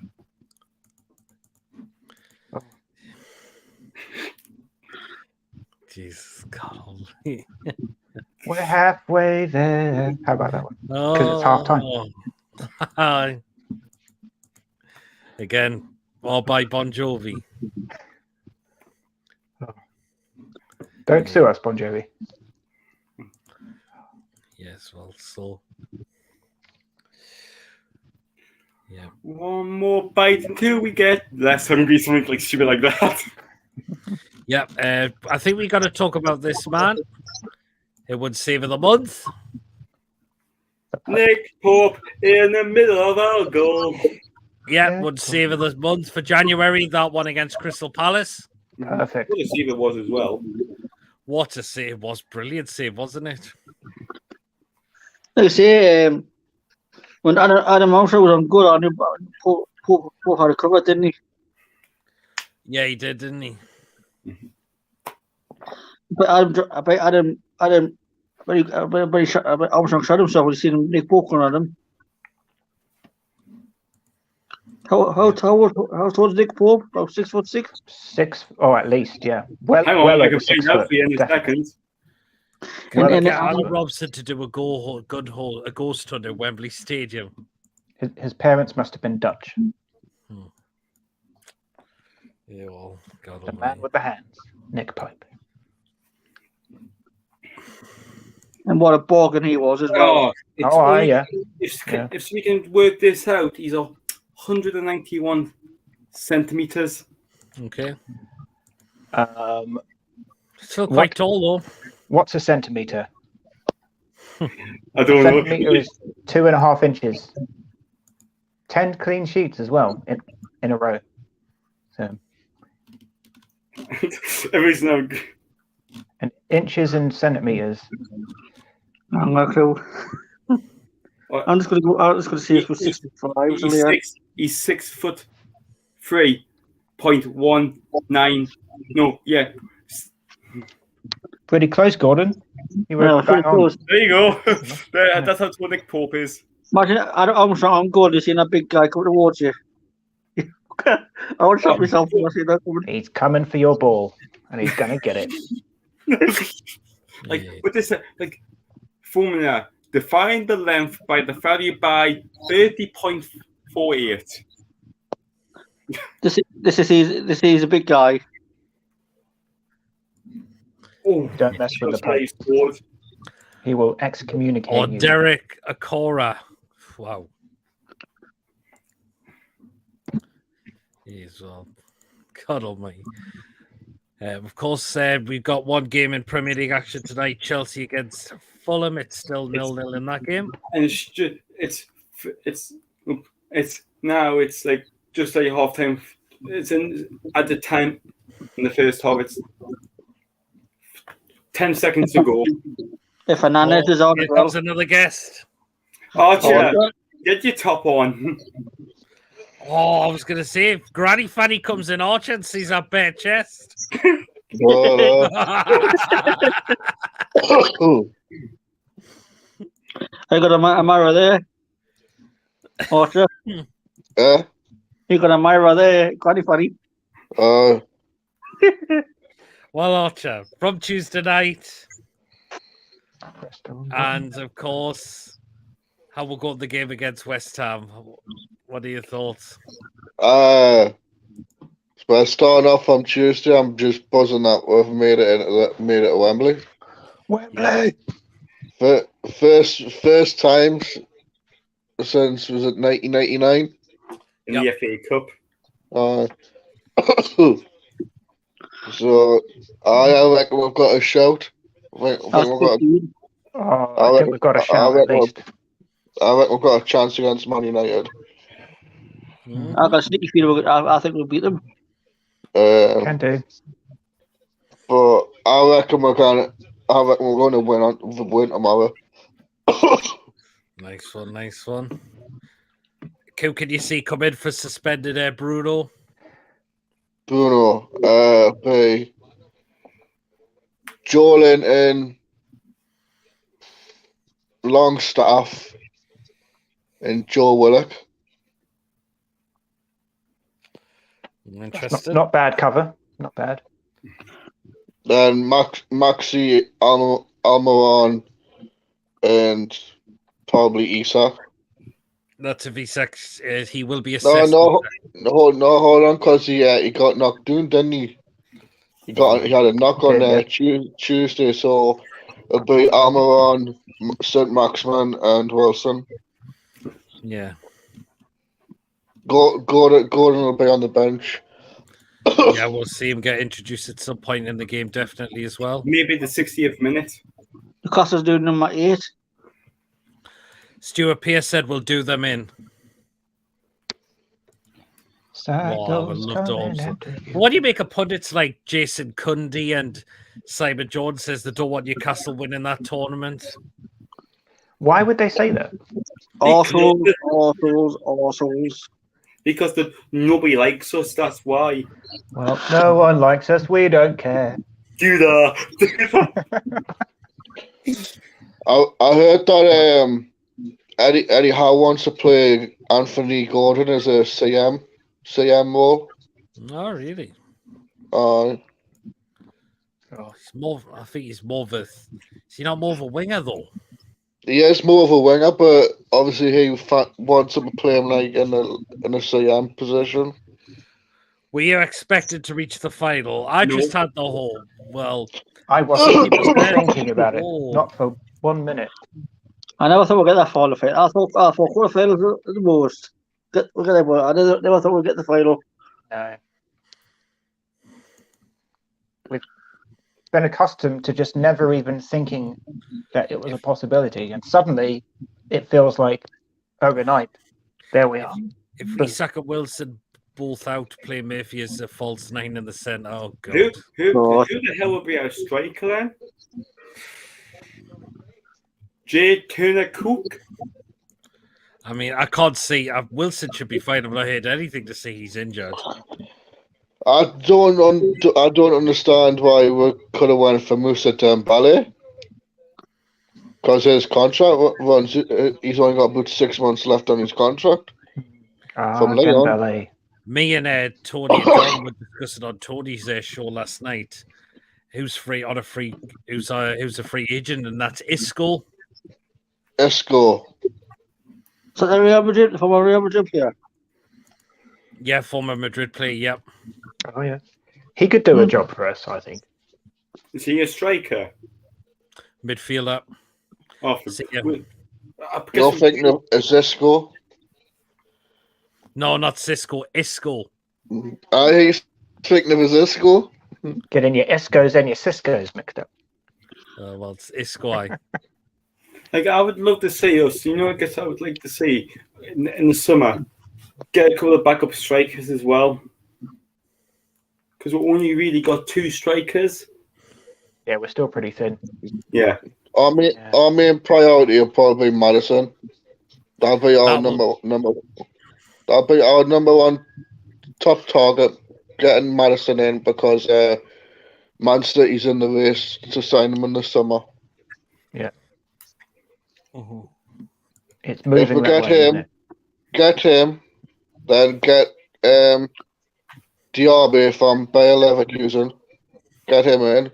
Jesus, God. We're halfway there. How about that one? Because it's half time. Again, all by Bon Jovi. Don't sue us, Bon Jovi. Yes, well, so. Yeah. One more bite until we get less hungry, something like stupid like that. Yeah, I think we got to talk about this man. It would save of the month. Nick Pope in the middle of our goal. Yeah, would save of the month for January. That one against Crystal Palace. Perfect. What a save it was as well. What a save was. Brilliant save, wasn't it? Like I say, when Adam Armstrong was on good on him, Pope had a cover, didn't he? Yeah, he did, didn't he? But Armstrong shot himself when he seen Nick Pope on him. How tall is Nick Pope? About 6'6"? 6, or at least, yeah. Well, Hang on, well I over can 6 find out foot. for you in a Definitely. second. Can And- get and- Alan Robson to do a ghost hunt at Wembley Stadium. His parents must have been Dutch. Yeah, well, God The almighty. man with the hands, Nick Pope. And what a bargain he was as well. Oh, it's Oh, only- yeah. If we can work this out, he's 191 centimeters. Okay. What? Still quite tall, though. What's a centimetre? I A don't know. centimetre is 2.5 inches. 10 clean sheets as well in a row. So, Everybody's now. and inches and centimetres. I'm not cool. I'm just gonna see if it's 65 or something. Like that. He's 6'3.19". No, yeah. Pretty close, Gordon. You were Well, bang on. There you go. That's how Nick Pope is. Imagine Armstrong on goal, you seeing that big guy coming towards you. I would shot myself when I see that coming. He's coming for your ball, and he's going to get it. Like, Yeah. with this, like, formula, define the length by the value by 30.48. This is a big guy. Oh, Don't mess with the play Pope. forward. He will excommunicate Or you. Derek Akora. Wow. He's well. God almighty. Of course, we've got one game in Premier League action tonight. Chelsea against Fulham. It's still 0-0 in that game. And it's now it's like just like half time. It's at the time in the first half. It's 10 seconds to go. If Fernandez is on Here as well. comes another guest. Archer, get your top on. Oh, I was going to say, if Granny Fanny comes in, Archer and sees that bare chest. I got a mirror there. Archer, Yeah. you got a mirror there. Quite funny. Well, Archer, from Tuesday night, and of course, how we'll go to the game against West Ham. What are your thoughts? Well, starting off on Tuesday, I'm just buzzing that we've made it to Wembley. Wembley. First times since, was it 1999? In the FA Cup. So I reckon we've got a shout. I think we've got a shout at least. I reckon we've got a chance against Man United. I got a sneaky feeling. I think we'll beat them. Can do. But I reckon we're going to win tomorrow. Nice one. Who can you see come in for suspended Bruno? Bruno, be Joel and Longstaff and Joe Willock. Interesting. Not bad cover. Not bad. Then Maxi Almiron and probably Isak. That's if he will be No, assessed. hold on, because he got knocked down, didn't he? He had a knock on Tuesday, so it'll be Almiron, St. Maximin, and Wilson. Yeah. Gordon will be on the bench. Yeah, we'll see him get introduced at some point in the game, definitely as well. Maybe the 60th minute. Newcastle's doing number 8. Stuart Pearce said we'll do them in. I would love to. What do you make of pundits like Jason Cundy and Simon Jones says they don't want Newcastle winning that tournament? Why would they say that? Arseholes. Because nobody likes us, that's why. Well, no one likes us. We don't care. Do that. I heard that Eddie Howe wants to play Anthony Gordon as a CM role. Oh, really? He's more. I think he's more of a. Is he not more of a winger though? He is more of a winger, but obviously he wants him to play him like in a CM position. We are expected to reach the final. I just had the whole. Well, I wasn't even thinking about it. Not for 1 minute. I never thought we'd get that far in the final. I thought quarterfinals the most. I never thought we'd get the final. No. We've been accustomed to just never even thinking that it was a possibility, and suddenly it feels like overnight. There we are. If we Saka Wilson both out, play Murphy as a false 9 in the centre. Oh god. Who the hell will be our striker then? Jay Turner-Cook? I mean, I can't see. Wilson should be fine. I've not heard anything to say he's injured. I don't understand why we could have went for Moussa Dembele. Because his contract runs, he's only got about 6 months left on his contract. Dembele. Me and Tony and John were discussing on Tony's show last night. Who's free on a free? Who's a free agent, and that's Isco. Isco. So the Real Madrid, from a Real Madrid player. Yeah, former Madrid player. Yep. Oh yeah, he could do a job for us, I think. Is he a striker? Midfielder. Oh, So, yeah. You're thinking of is Isco? No, not Cisco. Isco. I thinking of is Isco. Getting your Iscos and your Ciscos mixed up. Well, it's Isco. Like, I would love to see us, I guess I would like to see in the summer get a couple of backup strikers as well. Because we only really got 2 strikers. Yeah, we're still pretty thin. Yeah. Our main priority will probably be Madison. That'll be our number. That'll be our number one top target. Getting Madison in because Man City's in the race to sign him in the summer. Yeah. Mm-hmm. It's moving If we that way, isn't it? get him, then get Diaby from Bayer Leverkusen. Get him in.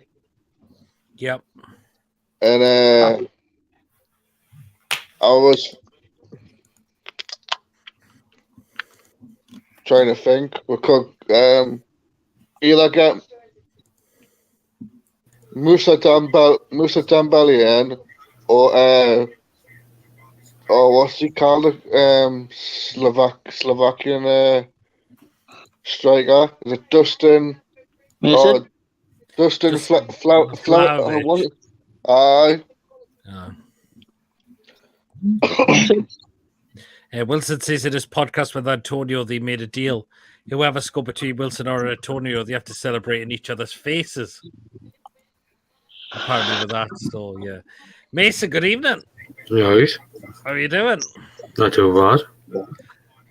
Yep. And I was trying to think. We could either get Musa Dembele in, or what's he called? Slovakian striker. Is it Dustin? Mason? Dustin Vlahovic. Aye. Wilson says in his podcast with Antonio, they made a deal. Whoever scored between Wilson or Antonio, they have to celebrate in each other's faces. Apparently with that, so yeah. Mason, good evening. Right. How are you doing? Not too bad.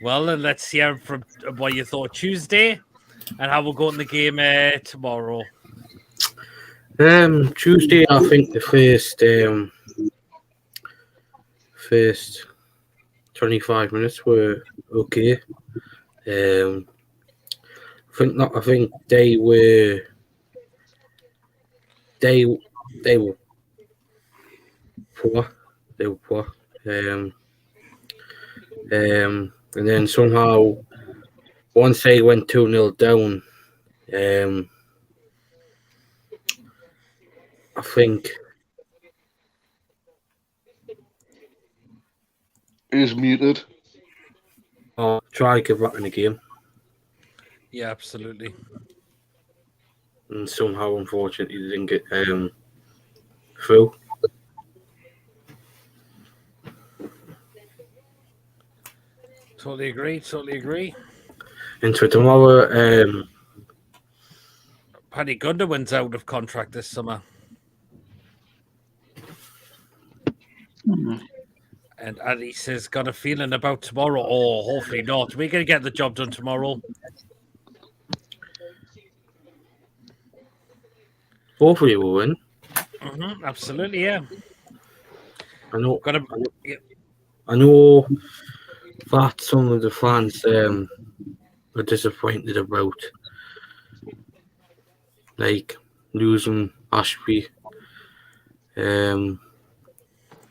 Well, then let's hear from what you thought Tuesday and how we'll go in the game tomorrow. Tuesday, I think the first 25 minutes were okay. I think they were poor. They were poor. And then somehow once they went 2-0 down, I think He's muted. I'll try to get back in the game. Yeah, absolutely. And somehow, unfortunately, they didn't get through. Totally agree. And so tomorrow, Paddy Gunderman's out of contract this summer. And Addy says, got a feeling about tomorrow. Oh, hopefully not. We're going to get the job done tomorrow. hopefully we'll win. Mm-hmm, absolutely, yeah. I know. Yeah. I know that some of the fans are disappointed about like losing Ashby, and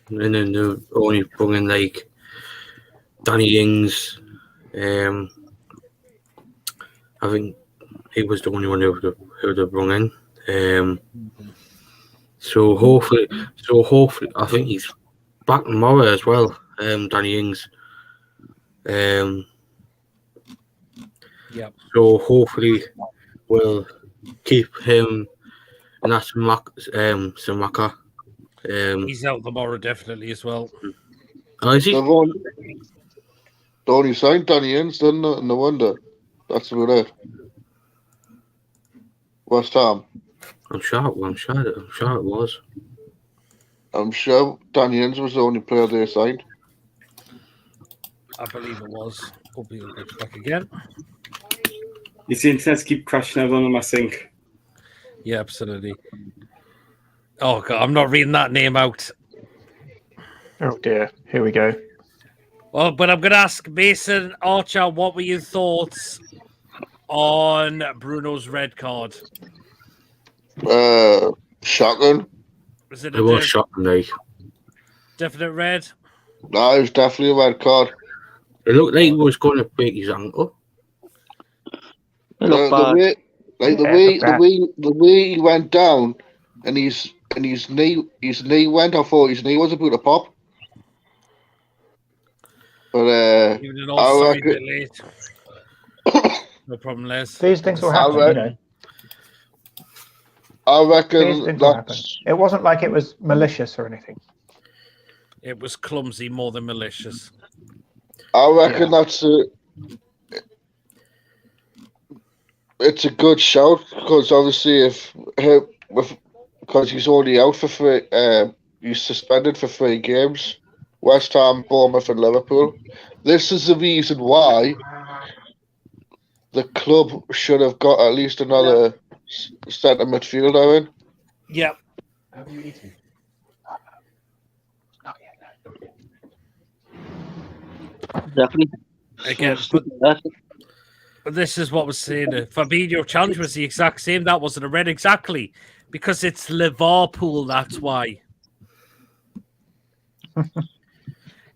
then they're only bringing like Danny Ings. I think he was the only one who they brought in. So hopefully, I think he's back tomorrow as well. Danny Ings. Yep. So hopefully we'll keep him and that's Samaka. He's out tomorrow definitely as well. Oh, is he? They've only signed Danny Ings, didn't they? No wonder. That's about it. West Ham. I'm sure it was. I'm sure Danny Ings was the only player they signed. I believe it was. Hope he'll get back again. His internets keep crashing out under my sink. Yeah, absolutely. Oh, God, I'm not reading that name out. Oh dear, here we go. Well, but I'm going to ask Mason Archer, what were your thoughts on Bruno's red card? Shocking. Was it It was shocking, like. definite red? No, it was definitely a red card. It looked like he was going to break his ankle. It looked The bad. way, like Yeah, it looked the way he went down, and his knee went. I thought his knee was about to pop. But Even I though sorry, a reckon, bit late. No problem, Les. These things will I happen, you know. I These reckon things will happen. that's It wasn't like it was malicious or anything. It was clumsy more than malicious. I reckon that's it's a good shout because obviously because he's only out for he's suspended for 3 games. West Ham, Bournemouth, and Liverpool. This is the reason why the club should have got at least another centre midfielder in. Yeah. Have you eaten? Not yet, no. Definitely. Again, but this is what was saying. Fabinho challenge was the exact same. That wasn't a red exactly because it's Liverpool. That's why.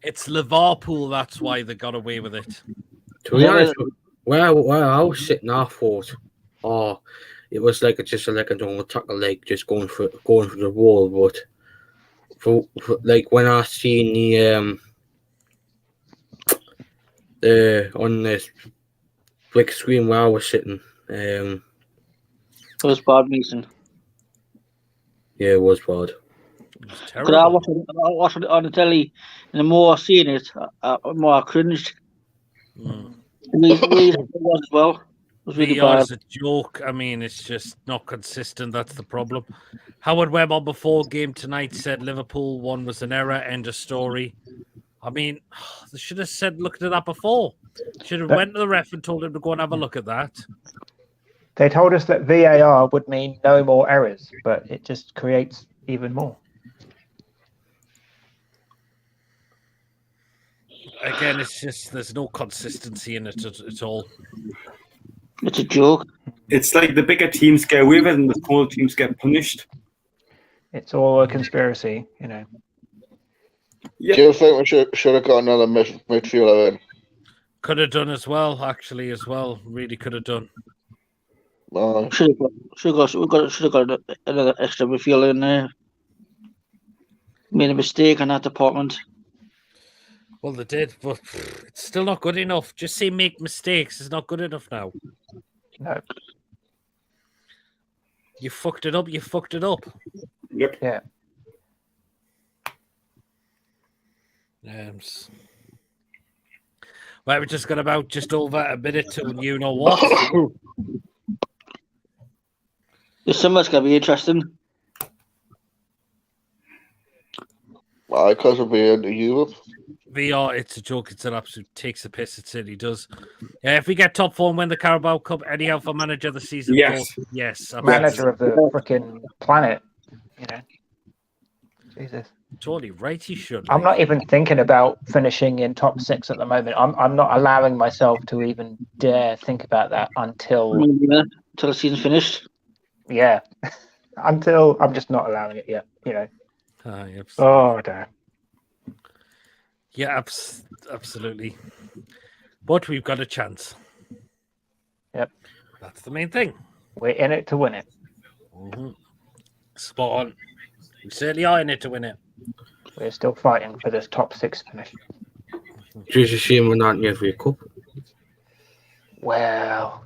It's Liverpool. That's why they got away with it. To be honest, where I was sitting, I thought, oh, it was like just like a normal tackle, like just going for the wall. But for like when I seen the on the big screen where I was sitting, It was bad, Mason. yeah, it was bad. It was Because I terrible. watched it on the telly, and the more I seen it, the more I cringed. Mm. It was as well. It was really VR bad. is a joke. I mean, it's just not consistent. That's the problem. Howard Webb on before game tonight said Liverpool one was an error. End of story. I mean, they should have said looked at that before. Should have went to the ref and told him to go and have a look at that. They told us that VAR would mean no more errors, but it just creates even more. Again, it's just there's no consistency in it at all. It's a joke. It's like the bigger teams get away with it and the smaller teams get punished. It's all a conspiracy, you know. Yeah. Do you think we should have got another midfielder in? Could have done as well, actually, as well. Really could have done. Should have got another extra midfielder in there. Made a mistake on that department. Well, they did, but it's still not good enough. Just say make mistakes is not good enough now. No. You fucked it up. You fucked it up. Yep. Yeah. Right, we just got about just over a minute to you know what. This summer's gonna be interesting. Why? Because of being in Europe. VR, it's a joke. It's an absolute takes the piss. It certainly does. Yeah, if we get top 4 and win the Carabao Cup, anyhow for manager of the season. Yes. Yes. Absolutely. Manager of the freaking planet, you know. Jesus. Totally right. He should. I'm not even thinking about finishing in top 6 at the moment. I'm not allowing myself to even dare think about that until Until the season's finished. yeah. Until I'm just not allowing it yet, you know. Absolutely. Oh damn. Yeah, absolutely. But we've got a chance. Yep. That's the main thing. We're in it to win it. Mm-hmm. Spot on. We certainly are in it to win it. We're still fighting for this top 6 finish. Just a shame we're not in every cup. Well,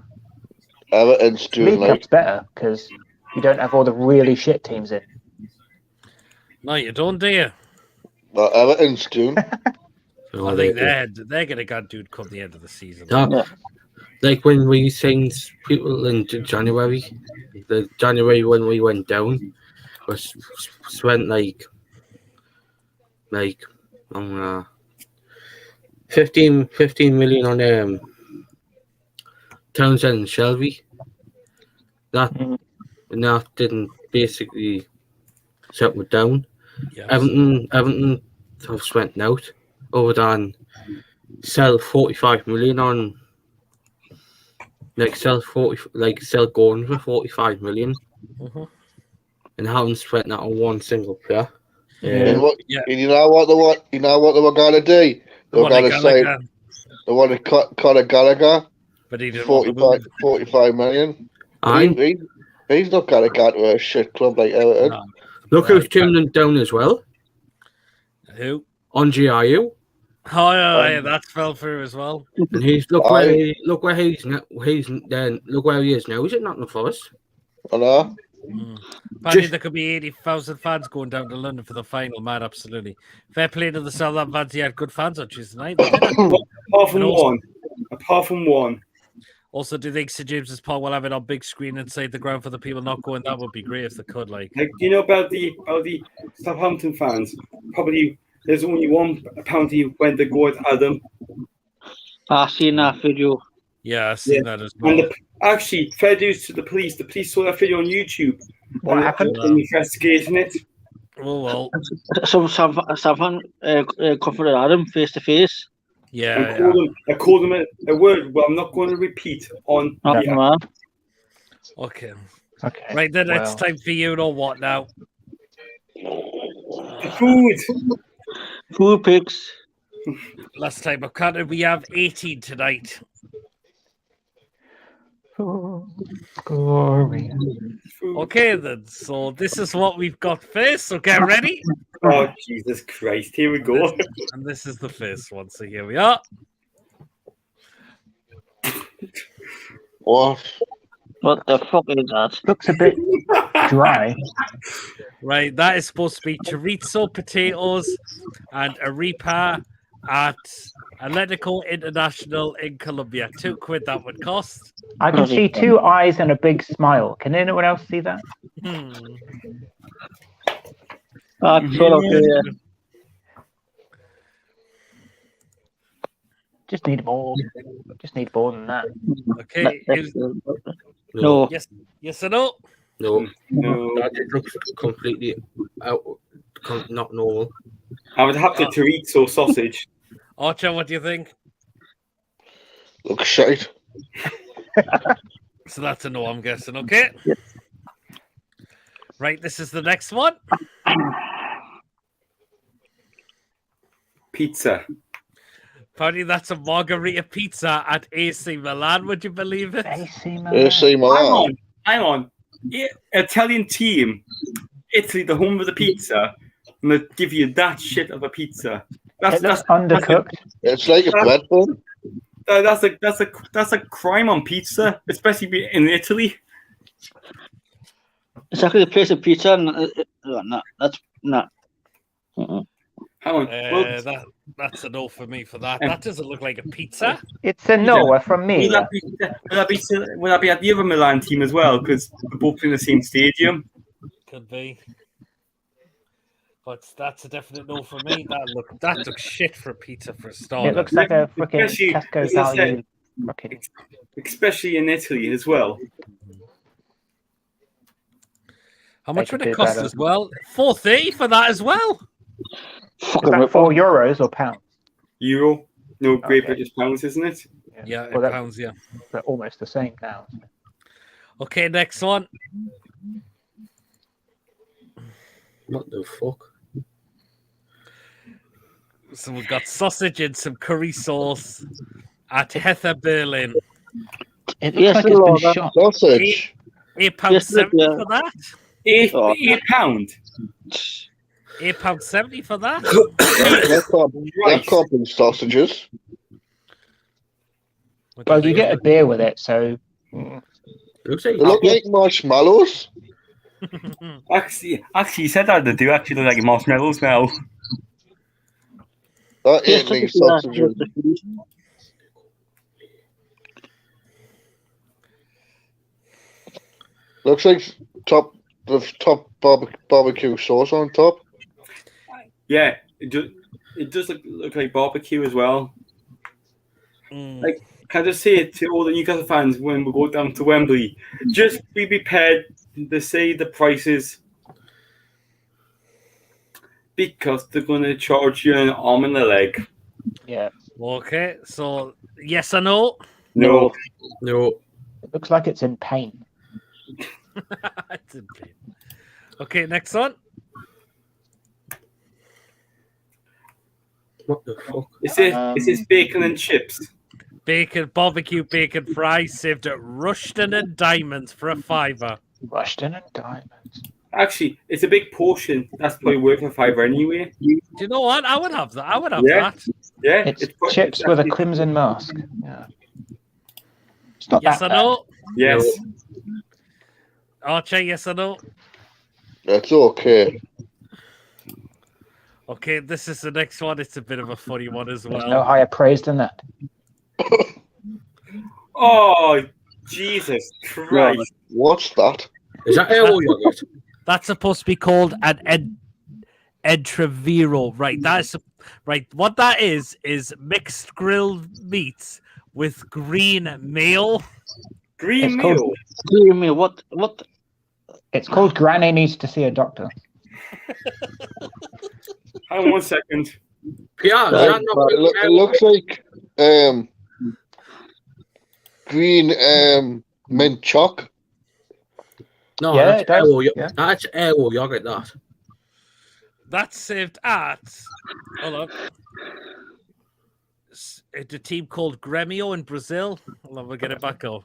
Everton's doing League Cup's better because you don't have all the really shit teams in. No, you don't, do you? Well, Everton's doing. I think they're going to go dude come the end of the season. Like when we signed people in January, the January when we went down, was spent like 15 million on Townsend and Shelby. That didn't basically settle down. Yes. Everton have spent out other than sell 45 million on, sell Gordon for 45 million, and haven't spent that on one single player. And Yeah. and you know what they were gonna do? They were gonna say they want to cut Conor Gallagher, but he didn't want to move. 45 million. And He's not gonna go to a shit club like Everton. No. look who's turned them down as well. Who? On GIU. Oh, yeah, that fell through as well. And look where he is now. Look where he is now. He's at Nottingham Forest. I know. Apparently, there could be 80,000 fans going down to London for the final, man. Absolutely. Fair play to the Southampton fans. He had good fans on Tuesday night. Apart from one. Also, do you think St James's Park will have it on big screen inside the ground for the people not going? That would be great if they could. Like, do you know about the Southampton fans? Probably there's only one apparently when they go at Adam. I've seen that video. yeah, I've seen that as well. And actually, fair dues to the police. The police saw that video on YouTube. What happened? And investigating it. Oh, well. Some fan confronted Adam face to face. Yeah. I called him a word. Well, I'm not going to repeat on. Okay. Okay. Right, then it's time for you know what now? Food pics. Last time I've counted, we have 18 tonight. Glory. Okay, then. So this is what we've got first. So get ready. Oh, Jesus Christ. Here we go. And this is the first one. So here we are. What? What the fuck is that? Looks a bit dry. Right, that is supposed to be chorizo, potatoes, and arepa at Atlético International in Colombia. £2 that would cost. I can see 2 eyes and a big smile. Can anyone else see that? Just need more. Just need more than that. Okay. No. Yes or no? No. That just looks completely not normal. I would have to chorizo sausage. Archer, what do you think? Looks shite. So that's a no, I'm guessing. Okay. Right, this is the next one. Pizza. Apparently, that's a margarita pizza at AC Milan. Would you believe it? AC Milan. AC Milan. Hang on. Italian team, Italy, the home of the pizza, and they give you that shit of a pizza. It looks undercooked. It's like a bread bun. That's a crime on pizza, especially in Italy. It's actually a place of pizza. No, that's not. Hang on. That's a no for me for that. That doesn't look like a pizza. It's a no from me. Would that be at the other Milan team as well? Because we're both in the same stadium. Could be. But that's a definite no for me. That looks shit for a pizza for a start. It looks like a freaking Tesco value. Especially in Italy as well. How much would it cost as well? $4.30 for that as well. Is that €4 or pounds? Euro. No, Great British pounds, isn't it? Yeah, well, pounds, yeah. They're almost the same now. Okay, next one. What the fuck? So we've got sausage and some curry sauce at Hertha Berlin. Yes, like it's been shot. Sausage. £8.70 for that. £8. £8.70 for that. That can't be sausages. Well, you get a beer with it, so. Looks like They look like marshmallows. Actually, you said that they do actually look like marshmallows now. That ain't like sausages. Looks like top barbecue sauce on top. Yeah, it does look like barbecue as well. Like, can I just say it to all the Newcastle fans when we go down to Wembley? Just be prepared to say the prices because they're going to charge you an arm and a leg. Yeah. Okay, so yes or no? No. No. It looks like it's in pain. It's in pain. Okay, next one. What the fuck? Is this bacon and chips? Bacon, barbecue bacon fries served at Rushton and Diamonds for $5. Rushton and Diamonds. Actually, it's a big portion. That's probably worth a $5 anyway. Do you know what? I would have that. I would have Yeah. that. Yeah. It's chips with a crimson mask. Yeah. It's not Yes that or bad. no? Yes. Archer, yes or no? That's okay. Okay, this is the next one. It's a bit of a funny one as There's well. no higher praise than that. Oh, Jesus Christ. What's that? Is that arrow yogurt? That's supposed to be called an Entrevero. Right, that's right. What that is mixed grilled meats with green meal. Green It's meal. called- Dear me, what? It's called Granny Needs to See a Doctor. Hang on 1 second. Yeah, is that not It looks like green mint chalk. No, Yeah, that's it does. arrow, Yeah. that's arrow yogurt, that. That's served at. Hold on. It's a team called Grêmio in Brazil. Hold on, we'll get it back up.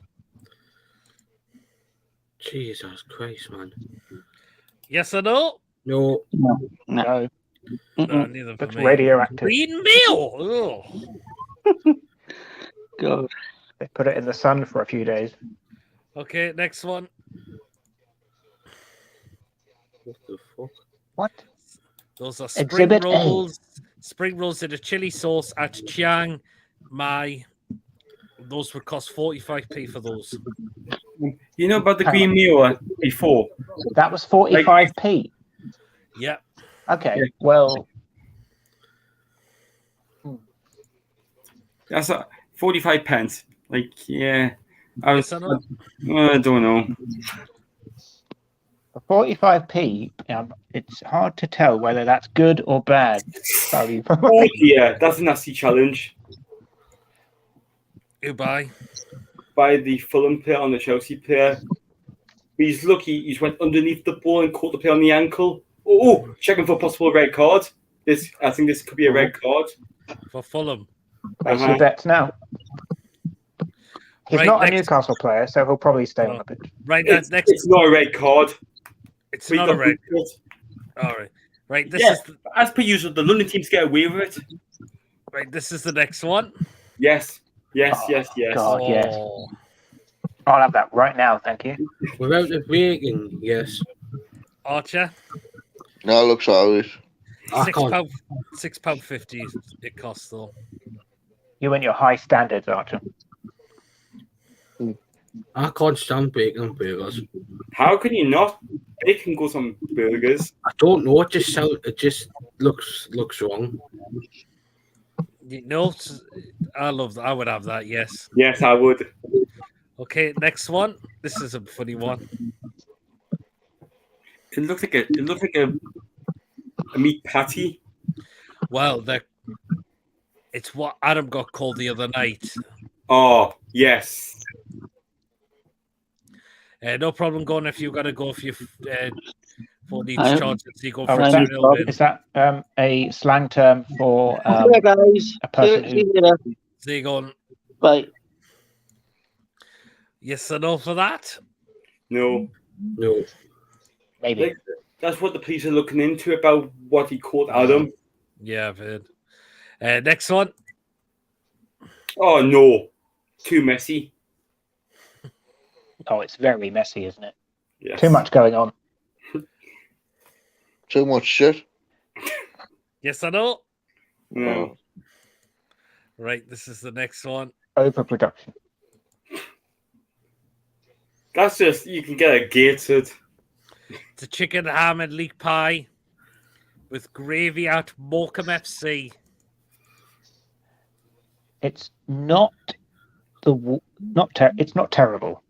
Jesus Christ, man. Yes or no? No. No. No, No, neither for looks me. radioactive. Green meal. Ugh. God. They put it in the sun for a few days. Okay, next one. What the fuck? What? Those are spring Exhibit A. rolls. Spring rolls in a chili sauce at Chiang Mai. Those would cost 45p for those. You know about the green meal before? That was 45p. Yeah. Okay, Yeah. well, That's 45 pence. Like, yeah. I Yes or no? don't know. for 45p, it's hard to tell whether that's good or bad value for money. Oh, yeah. That's a nasty challenge. Goodbye. By the Fulham player on the Chelsea player. He's lucky he's went underneath the ball and caught the player on the ankle. Oh, checking for a possible red card. I think this could be a red card. For Fulham. Place your bets now. He's Right, not a next- Newcastle player, so he'll probably stay on No. the pitch. Right, It's, next. it's not a red card. It's We not a got red. booked. All right. Right, this Yeah. is As per usual, the London teams get away with it. right. This is the next one. Yes. Yes, Oh, yes, yes. God. yes. Oh. I'll have that right now, thank you. Without the bacon, yes. Archer, No, it looks alright. I £6, can't. £6.50 it costs though. You and your high standards, Archer. I can't stand bacon on burgers. How can you not? Bacon goes on burgers. I don't know. It just looks wrong. You know, I love that. I would have that. Yes. Yes, I would. Okay, next one. This is a funny one. It looks like a meat patty. Well, it's what Adam got called the other night. Oh, yes. No problem going if you got to go if you for needs I- charges. You go Oh, for is a that, 2-0 win. is that a slang term for Yeah, guys. a person See who... you later. So you're going Bye. yes or no for that? No. No. Maybe. Like, that's what the police are looking into about what he called Adam. Yeah, I've heard. Next one. Oh, no. Too messy. Oh, it's very messy, isn't it? Yes. Too much going on. Too much shit. Yes or no? No. Right, this is the next one. Overproduction. That's just, you can get it gated. It's a chicken ham and leek pie with gravy at Morecambe FC. It's not it's not terrible.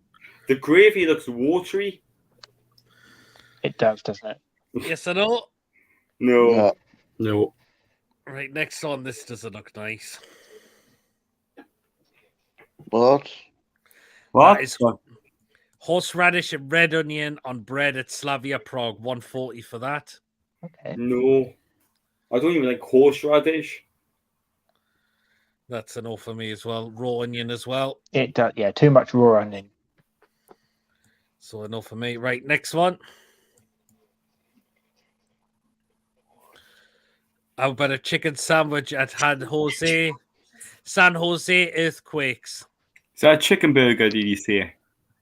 The gravy looks watery. It does, doesn't it? Yes or no? No. Yeah. No. Right, next one. This doesn't look nice. What? What? That is horseradish and red onion on bread at Slavia Prague. 140 for that. Okay. No. I don't even like horseradish. That's a no for me as well. Raw onion as well. It does. Yeah, too much raw onion. So a no for me. Right, next one. How about a chicken sandwich at San Jose Earthquakes? Is that a chicken burger, did you say?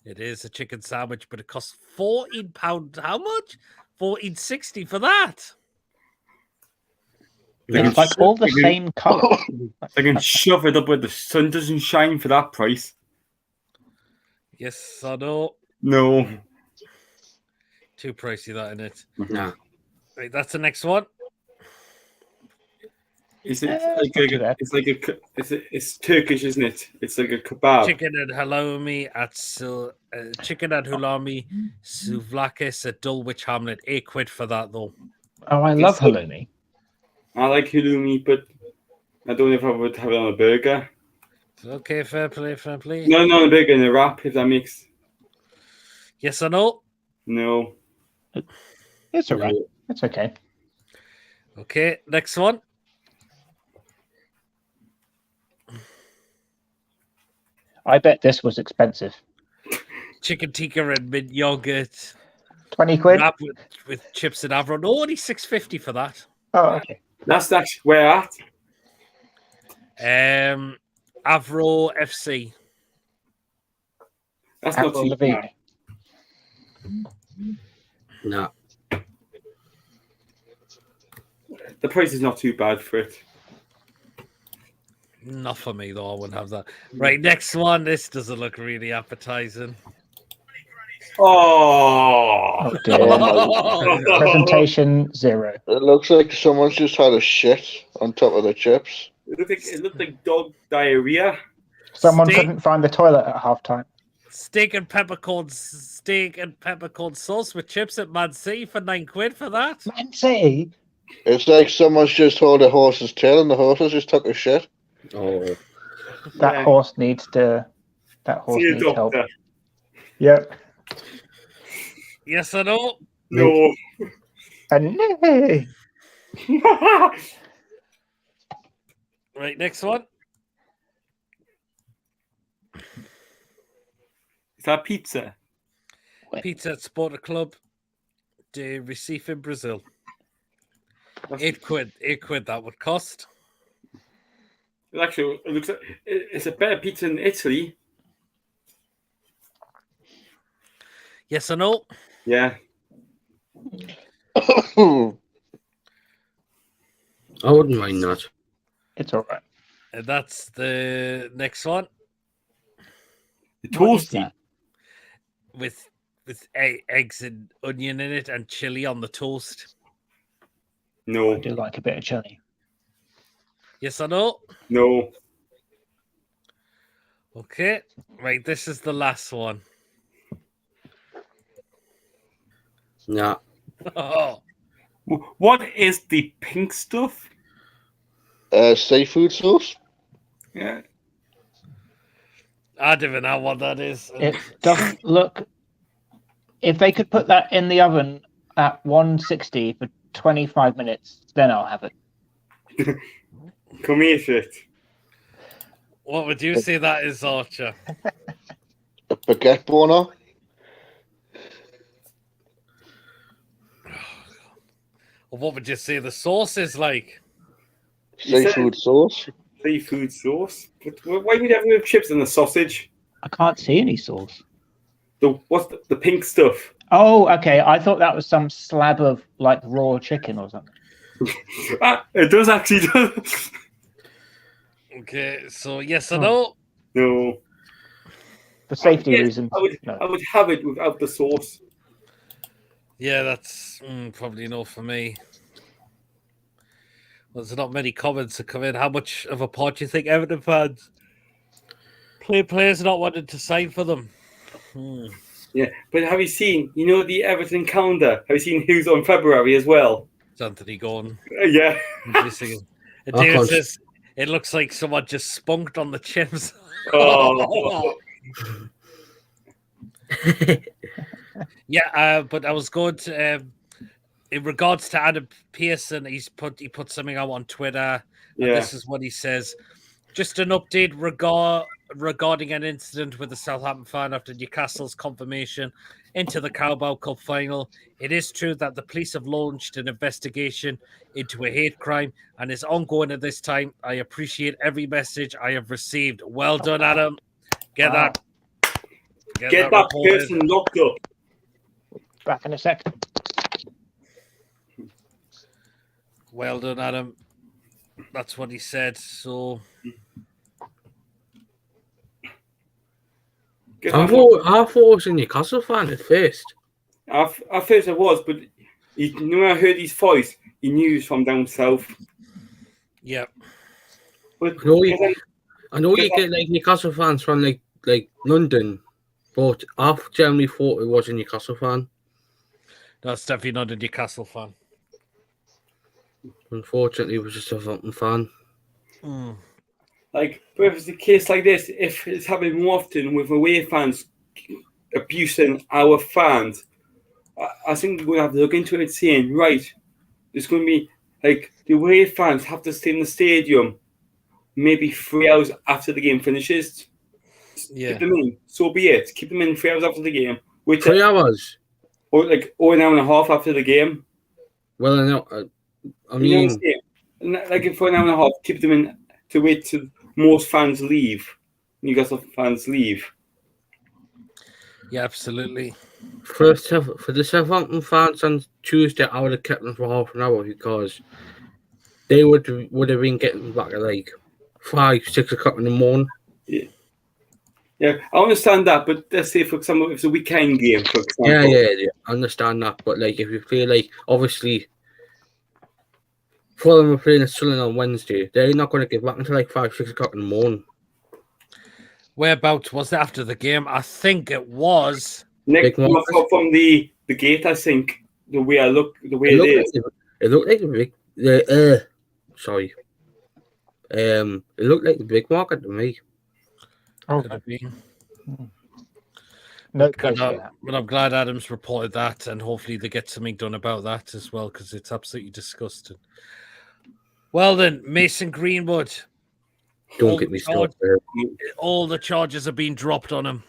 It is a chicken sandwich, but it costs £14. How much? $14.60 for that. It's like all the same color. I can shove it up where the sun doesn't shine for that price. Yes or no? No. Too pricey, that, isn't it? Nah. Right, that's the next one. Is it it's not too bad. it's Turkish, isn't it? It's like a kebab. Chicken and halloumi at Souvlakis at Dulwich Hamlet. £8 for that, though. Oh, I love halloumi. I like halloumi, but I don't know if I would have it on a burger. Okay, fair play, fair play. No, not a burger, in a wrap, if that makes... Yes or no? No. It's all right. It's okay. Okay, next one. I bet this was expensive. Chicken tikka and mint yogurt. 20 quid? Wrap with chips and avro. No, only $6.50 for that. Oh, okay. That's actually where at? Avro FC. That's not Avril too Lavigne. bad. Nah. The price is not too bad for it. Not for me, though. I wouldn't have that. Right, next one. This doesn't look really appetizing. Oh! Oh, dear. Presentation 0. It looks like someone's just had a shit on top of the chips. It looked like dog diarrhea. Someone Steak. couldn't find the toilet at halftime. Steak and peppercorn sauce with chips at Man City for £9 for that. Man City? It's like someone's just hold a horse's tail and the horse has just took a shit. Oh. That Yeah. horse needs to. That horse See a needs help. doctor. Yep. Yes or no? No. And nay. Right, next one. Is that pizza? Pizza at Sport Club de Recife in Brazil. £8. £8 that would cost. Actually, it looks like it's a better pizza in Italy. Yes or no? Yeah. I wouldn't mind that. It's all right. And that's the next one The What is toasty. that? with eggs and onion in it and chili on the toast. No. I do like a bit of chili. Yes or no? No. Okay. Right, this is the last one. Nah. Oh, What is the pink stuff? Seafood sauce. Yeah. I don't even know what that is. It doesn't look. If they could put that in the oven at 160 for 25 minutes, then I'll have it. Come here, shit. What would you say that is, Archer? A baguette boner. Or what would you say the sauce is like? You said- Seafood sauce. Seafood sauce. But why would you have with chips and a sausage? I can't see any sauce. What's the pink stuff? Oh, okay. I thought that was some slab of like raw chicken or something. It does actually do. Okay, so yes or no? No. For safety Yes, reasons. No. I would have it without the sauce. Yeah, that's probably no for me. Well, there's not many comments that come in. How much of a part do you think Everton fans players not wanting to sign for them? Yeah, but have you seen, the Everton calendar? Have you seen who's on February as well? It's Anthony Gordon. Yeah. David can't- says It looks like someone just spunked on the chips. Oh, Yeah, but I was good. In regards to Adam Pearson, he put something out on Twitter, and yeah. this is what he says. Just an update regarding an incident with the Southampton fan after Newcastle's confirmation into the Carabao Cup final. It is true that the police have launched an investigation into a hate crime and is ongoing at this time. I appreciate every message I have received. Well done, Adam. Get Wow. Get that reported. person locked up. Back in a second. Well done, Adam. That's what he said. So I thought it was a Newcastle fan at first. At first I was, but when I heard his voice, he knew he was from down south. yeah. But I know you get like Newcastle fans from like London, but I generally thought it was a Newcastle fan. That's definitely not a Newcastle fan. Unfortunately, it was just a Southampton fan. like, but if it's a case like this, if it's happening more often with away fans abusing our fans, I think we're going to have to look into it, saying, right, there's going to be, like, the away fans have to stay in the stadium maybe 3 hours after the game finishes. Yeah. Keep them in. So be it. Keep them in 3 hours after the game. Which 3 hours? Or an hour and a half after the game. Well, I know. I mean, you know what I'm saying? Like, for an hour and a half, keep them in to wait till most fans leave. Newcastle fans leave. Yeah, absolutely. For the Southampton fans on Tuesday, I would have kept them for half an hour because they would have been getting back at like 5, 6 o'clock in the morning. Yeah, I understand that, but let's say, for example, if it's a weekend game, for example. Yeah, I understand that. But like, if you feel like, obviously, Fulham are playing at Sunderland on Wednesday, they're not going to get back until like 5, 6 o'clock in the morning. Whereabouts was it after the game? I think it was Nick, from the gate, I think, the way it is. It looked like the it looked like the big market to me. Could have been. No, but I'm glad Adam's reported that, and hopefully they get something done about that as well, because it's absolutely disgusting. Well then, Mason Greenwood. Don't get me started. All the charges have been dropped on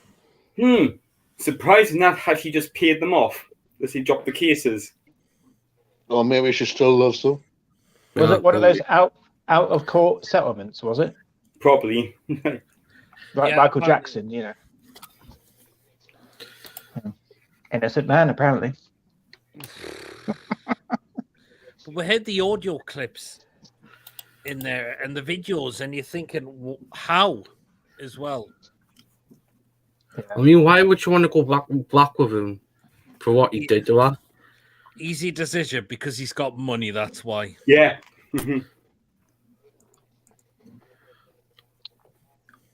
him. Surprising that had he just paid them off. Does he drop the cases? Or maybe she still loves them. Was it one of those out of court settlements? Was it? Probably. Like Michael Jackson, you know. Innocent man, apparently. But we had the audio clips in there and the videos, and you're thinking, how as well? I mean, why would you want to go back with him for what he did to her? Easy decision, because he's got money, that's why. Yeah.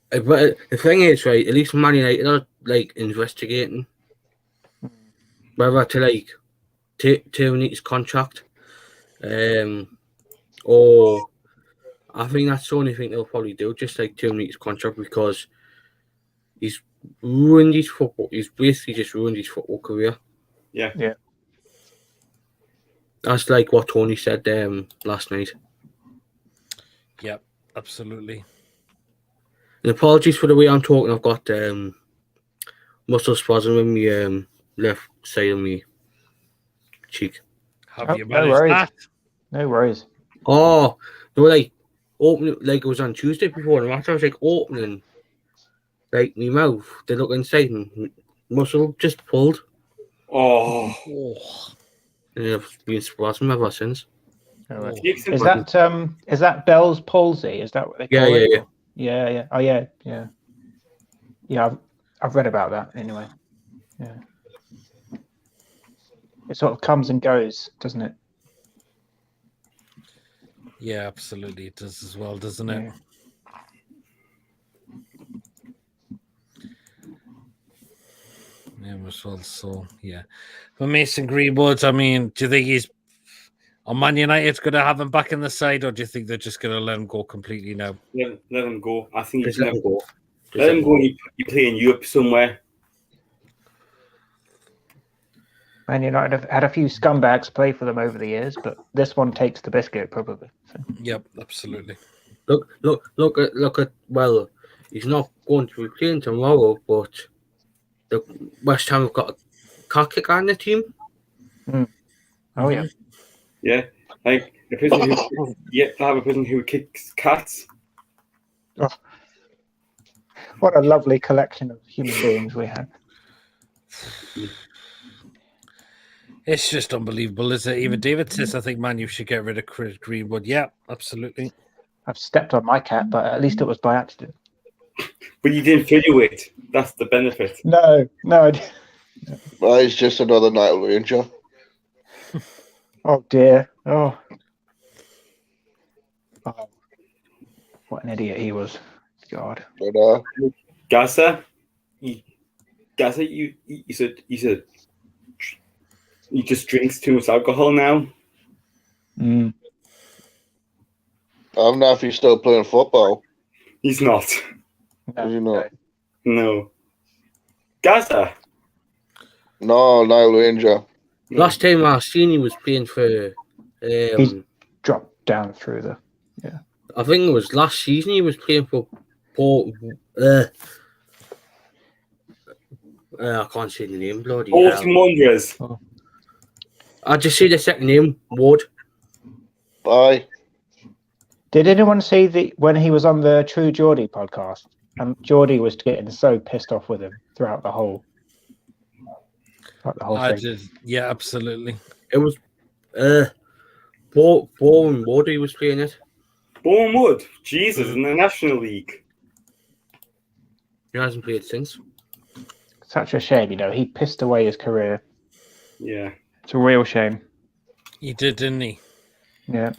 But the thing is, right, at least Man United are like investigating whether to like terminate his contract. Or I think that's the only thing they'll probably do, just like terminate his contract, because he's ruined his football. He's basically just ruined his football career. Yeah. That's like what Tony said last night. Yeah, absolutely. And apologies for the way I'm talking. I've got muscle spasm in my left side of my cheek. Have you managed that? No worries. Oh, they were like opening, like it was on Tuesday before the match. I was like opening, like my mouth. They look inside and muscle just pulled. Oh. And I've been spasming ever since. Right. Is that Bell's palsy? Is that what they call it? Yeah. Oh, yeah. Yeah, I've read about that anyway. Yeah. It sort of comes and goes, doesn't it? Yeah, absolutely. It does as well, doesn't it? Yeah, as well. So, yeah. But Mason Greenwood, I mean, do you think he's Are Man United going to have him back in the side, or do you think they're just going to let him go completely now? Let him go. I think he's Just let never him go. Just Let him go and you play in Europe somewhere. Man United have had a few scumbags play for them over the years, but this one takes the biscuit probably. So. Yep, absolutely. Look at. Well, he's not going to be playing tomorrow, but the West Ham have got a car kicker on the team. Oh yeah. Yeah, like a person who yet to have a person who kicks cats. Oh. What a lovely collection of human beings we have. It's just unbelievable, is it? Even David says, I think, man, you should get rid of Chris Greenwood. Yeah, absolutely. I've stepped on my cat, but at least it was by accident. But you didn't feel it. That's the benefit. No, I didn't. Well, he's just another Night Ranger. Oh dear. Oh, what an idiot he was. God. But, Gaza, you said he just drinks too much alcohol now. Mm. I don't know if he's still playing football. He's not. Is he not? No. Gaza. No, Night Ranger. Last time I seen he was playing for. He's dropped down through the. Yeah. I think it was last season he was playing for Port. I can't say the name, bloody hell. Bolton Wanderers. I just say the second name, Ward. Bye. Did anyone see when he was on the True Geordie podcast? And Geordie was getting so pissed off with him throughout the whole. Thing. Yeah, absolutely. It was Bowen Wood he was playing it. Bowen Wood, Jesus, in the National League. He hasn't played since. Such a shame, he pissed away his career. Yeah. It's a real shame. He did, didn't he? Yeah.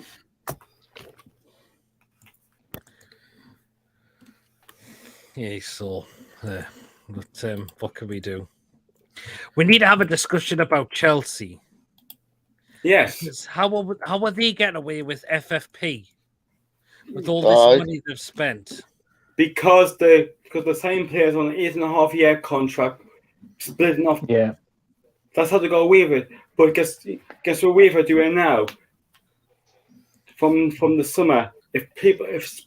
Yeah, so but what can we do? We need to have a discussion about Chelsea. Yes. How are they getting away with FFP with all this money they've spent? Because the same players on an 8.5-year contract, splitting off. Yeah. That's how they got away with it. But guess what UEFA doing now? From the summer, if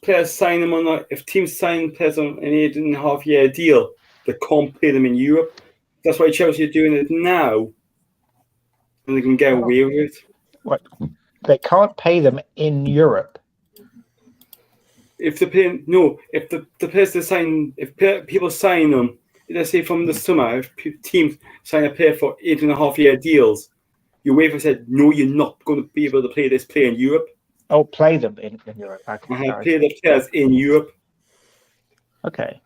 players sign them on, if teams sign players on an 8.5-year deal, they can't play them in Europe. That's why Chelsea are doing it now, and they can get away with it. What? They can't pay them in Europe. If the players they sign, if people sign them, let's say from the summer, if teams sign a player for 8.5-year deals, UEFA said no, you're not going to be able to play this player in Europe. Oh, play them in Europe. Play the players in Europe. Okay.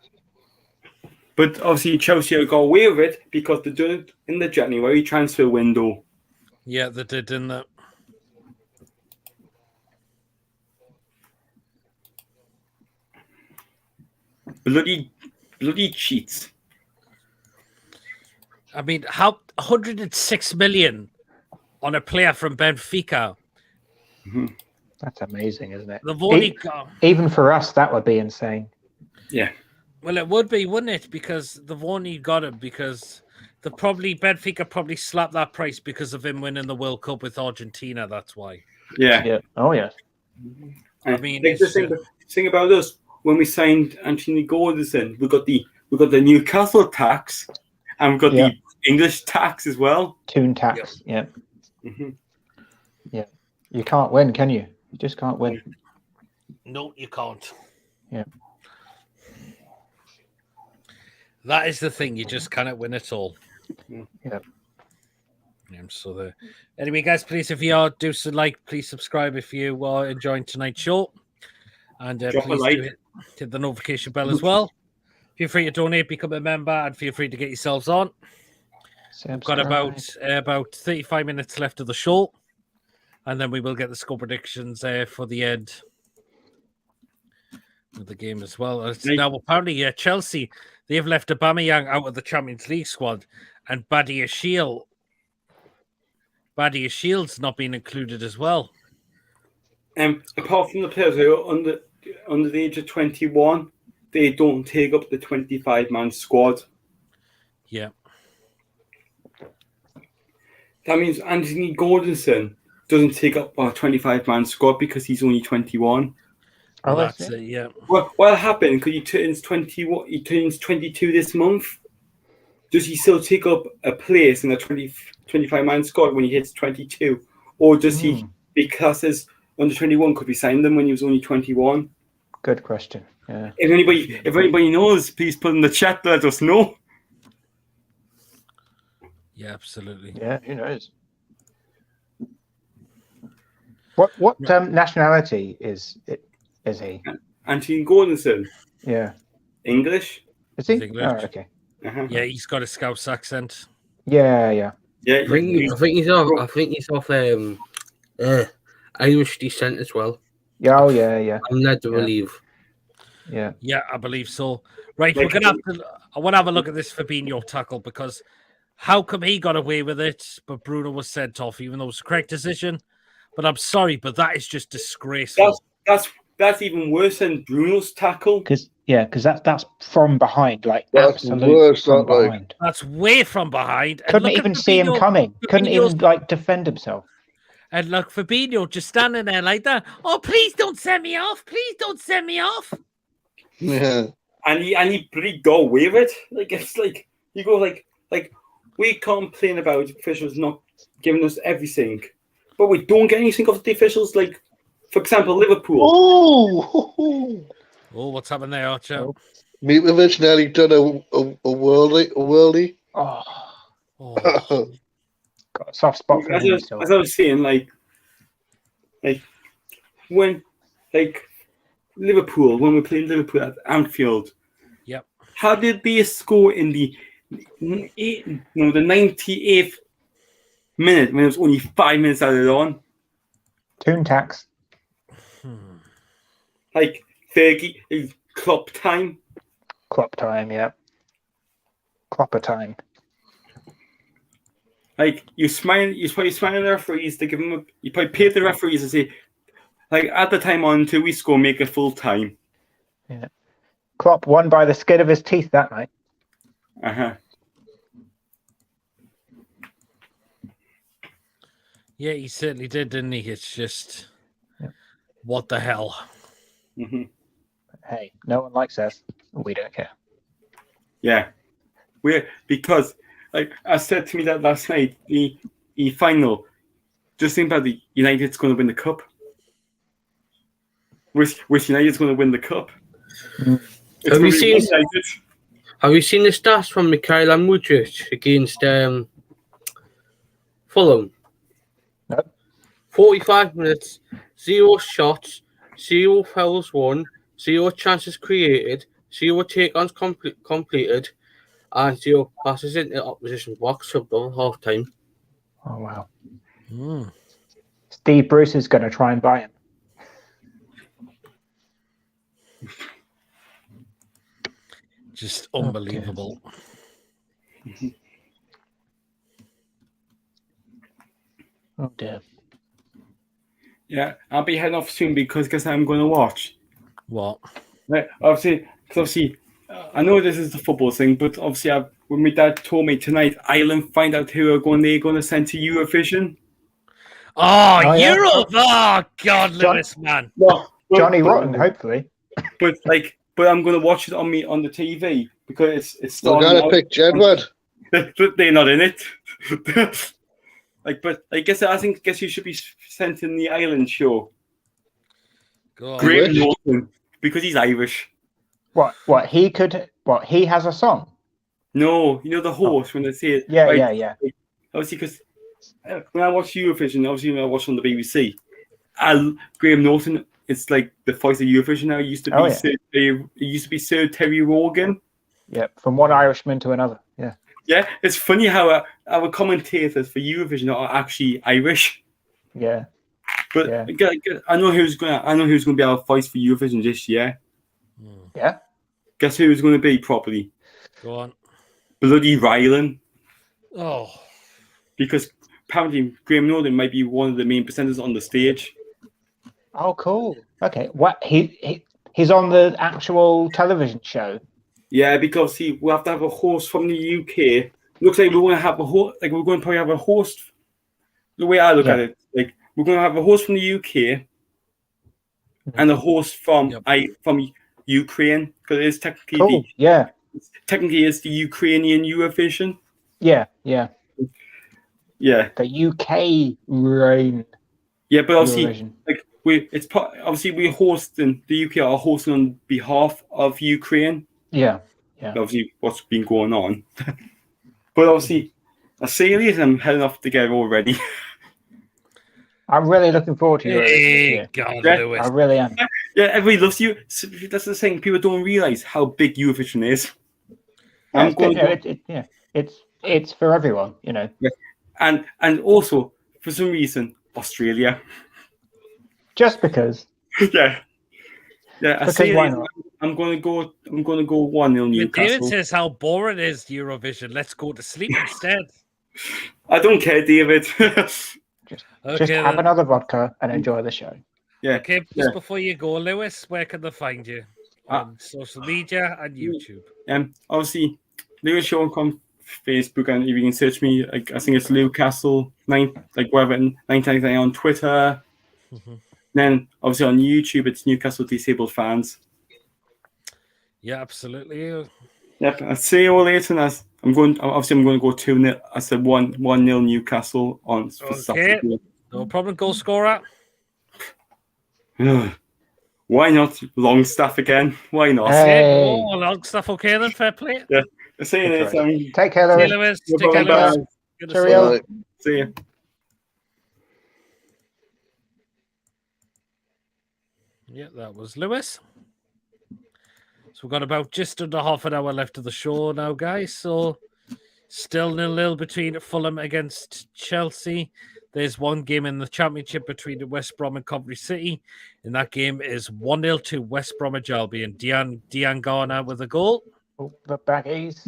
But obviously Chelsea got away with it because they're doing it in the January transfer window. Yeah, they did, didn't they? Bloody cheats. I mean, how 106 million on a player from Benfica? Mm-hmm. That's amazing, isn't it? They've only got... Even for us, that would be insane. Yeah. Well, it would be, wouldn't it? Because they've only got him because Benfica probably slapped that price because of him winning the World Cup with Argentina. That's why. Yeah. Oh, yeah. I mean, the thing about us when we signed Anthony Gordon, we got the Newcastle tax, and we've got the English tax as well. Toon tax. Yeah. Mm-hmm. Yeah. You can't win, can you? You just can't win. No, you can't. Yeah. That is the thing. You just cannot win it all. Yeah. So there. Anyway, guys, please, if you are, do so please subscribe if you are enjoying tonight's show. And please do hit the notification bell as well. Feel free to donate, become a member, and feel free to get yourselves on. We've got about 35 minutes left of the show. And then we will get the score predictions for the end of the game as well. Now, apparently, Chelsea, they've left Aubameyang out of the Champions League squad, and Badiashile Badia Shields not being included as well. Apart from the players who are under the age of 21, they don't take up the 25-man squad. Yeah. That means Anthony Gordonson doesn't take up our 25-man squad because he's only 21. Well, Oh, I that's see. it, yeah. What happened? Because he turns 22 this month. Does he still take up a place in the 25-man squad when he hits 22? Or does he be classed as under 21 because we signed him when he was only 21? Good question. Yeah. If anybody knows, please put in the chat. Let us know. Yeah, absolutely. Yeah, who knows? What nationality is he? Anthony Gordonson, Yeah. English. Is he? He's English. Oh, okay. Yeah, he's got a Scouse accent. Yeah, yeah. Yeah, I think he's off Irish descent as well. Yeah, oh, yeah, yeah. I'm led to believe. Yeah. Yeah, I believe so. Right, we're gonna have to. I want to have a look at this Fabinho tackle because how come he got away with it, but Bruno was sent off, even though it was the correct decision? But I'm sorry, but that is just disgraceful. That's even worse than Bruno's tackle. Because that's from behind, like That's absolute worse, from that, like. behind. That's way from behind. And Couldn't look at even see him Fabinho- coming. Couldn't Fabinho's- even like defend himself. And look, Fabinho just standing there like that. Oh, please don't send me off. Please don't send me off. Yeah. And he pretty go away with it. Like it's like you go like we complain about officials not giving us everything, but we don't get anything off the officials. Like for example, Liverpool. Oh, Oh, what's happened there, Archer? Oh. Mitrovic nearly done a worldie. Oh, Oh. got a soft spot for him still. As I was saying, like when Liverpool, when we played Liverpool at Anfield. Yep. How did they score in the 98th minute when it was only 5 minutes added on? Toon tax. Like Fergie, Klopp time. Klopp time, yeah. Klopper time. Like you probably smile at the referees to give them. You probably pay the referees to say, like at the time on until we score, make it full time. Yeah. Klopp won by the skin of his teeth that night. Yeah, he certainly did, didn't he? It's just, Yep. What the hell? Mm-hmm. Hey, no one likes us. We don't care. Yeah, because like I said to me that last night, the final. Just think about the United's going to win the cup. Which United's going to win the cup? It's Have you gonna be seen? United. Have you seen the stats from Mikhail Mudryk against Fulham? No. 45 minutes, 0 shots, 0 fouls won, 0 chances created, 0 take-ons completed, and 0 passes into opposition box for half time. Oh, wow. Mm. Steve Bruce is going to try and buy him. Just unbelievable. Oh, dear. Yeah, I'll be heading off soon because guess I'm going to watch. What? Right, obviously, I know this is the football thing, but obviously, when my dad told me tonight, Ireland find out who they're going to send to Eurovision. Oh, Oh, yeah. Europe! Oh, God, John- Lewis, man. No, Johnny Rotten, hopefully. But I'm going to watch it on the TV because it's We starting. gotta now. pick Jedward. They're not in it. But I guess you should be sent in the Ireland show. Go on. Graham Irish? Norton, because he's Irish. What he has a song? No, you know the horse when they say it. Yeah, right? yeah. Obviously, because when I watch Eurovision, obviously when I watch on the BBC, Graham Norton, it's like the voice of Eurovision now. It used to be Sir Terry Wogan. Yeah, from one Irishman to another. Yeah. Yeah, it's funny how our commentators for Eurovision are actually Irish. Yeah. But Yeah. I know who's going to be our voice for Eurovision this year. Yeah. Guess who's going to be properly? Go on. Bloody Rylan. Oh. Because apparently Graham Norton might be one of the main presenters on the stage. Oh, cool. Okay. What he's on the actual television show. Yeah, because we have to have a host from the UK. Looks like we're going to have a host. Like we're going to probably have a host. The way I look at it, like we're going to have a host from the UK and a host from from Ukraine, because it is technically technically it's the Ukrainian Eurovision. Yeah. Yeah. The UK reign. Yeah, but obviously, Eurovision. like obviously we're hosting, the UK are hosting on behalf of Ukraine. Yeah. Obviously, what's been going on, but obviously, I see it. I'm heading off to get all ready. I'm really looking forward to Hey, Eurovision. God, Yeah. Lewis. I really am. Yeah, everybody loves you. That's the thing. People don't realize how big Eurovision is. Yeah, it's for everyone, you know. Yeah. And also for some reason Australia. Just because. Yeah. I Because see why it. not? I'm gonna go 1-0 Newcastle. David says how boring is Eurovision. Let's go to sleep instead. I don't care, David. Just have another vodka and enjoy the show. Yeah. Okay, just before you go, Lewis, where can they find you? On social media and YouTube. Obviously, Lewis Shaw on Facebook, and if you can search me, like I think it's Newcastle 999 on Twitter. Then obviously on YouTube, it's Newcastle Disabled Fans. Yeah, absolutely. Yep, I'll see you all later. And I'm going to go 2-0. I said 1-0 Newcastle on Saturday. No problem, goal scorer. Why not Longstaff again? Why not? Hey. Oh, Longstaff, okay then, fair play. Yeah. See you later. Take care, Lewis. Take care, Lewis. Good to see Cheerio. you. See you. Yeah, that was Lewis. So we've got about just under half an hour left of the show now, guys. So still 0-0 between Fulham against Chelsea. There's one game in the Championship between West Brom and Coventry City. And that game is 1-0 to West Bromwich Albion. Dean Garner with a goal. Oh, the baggies.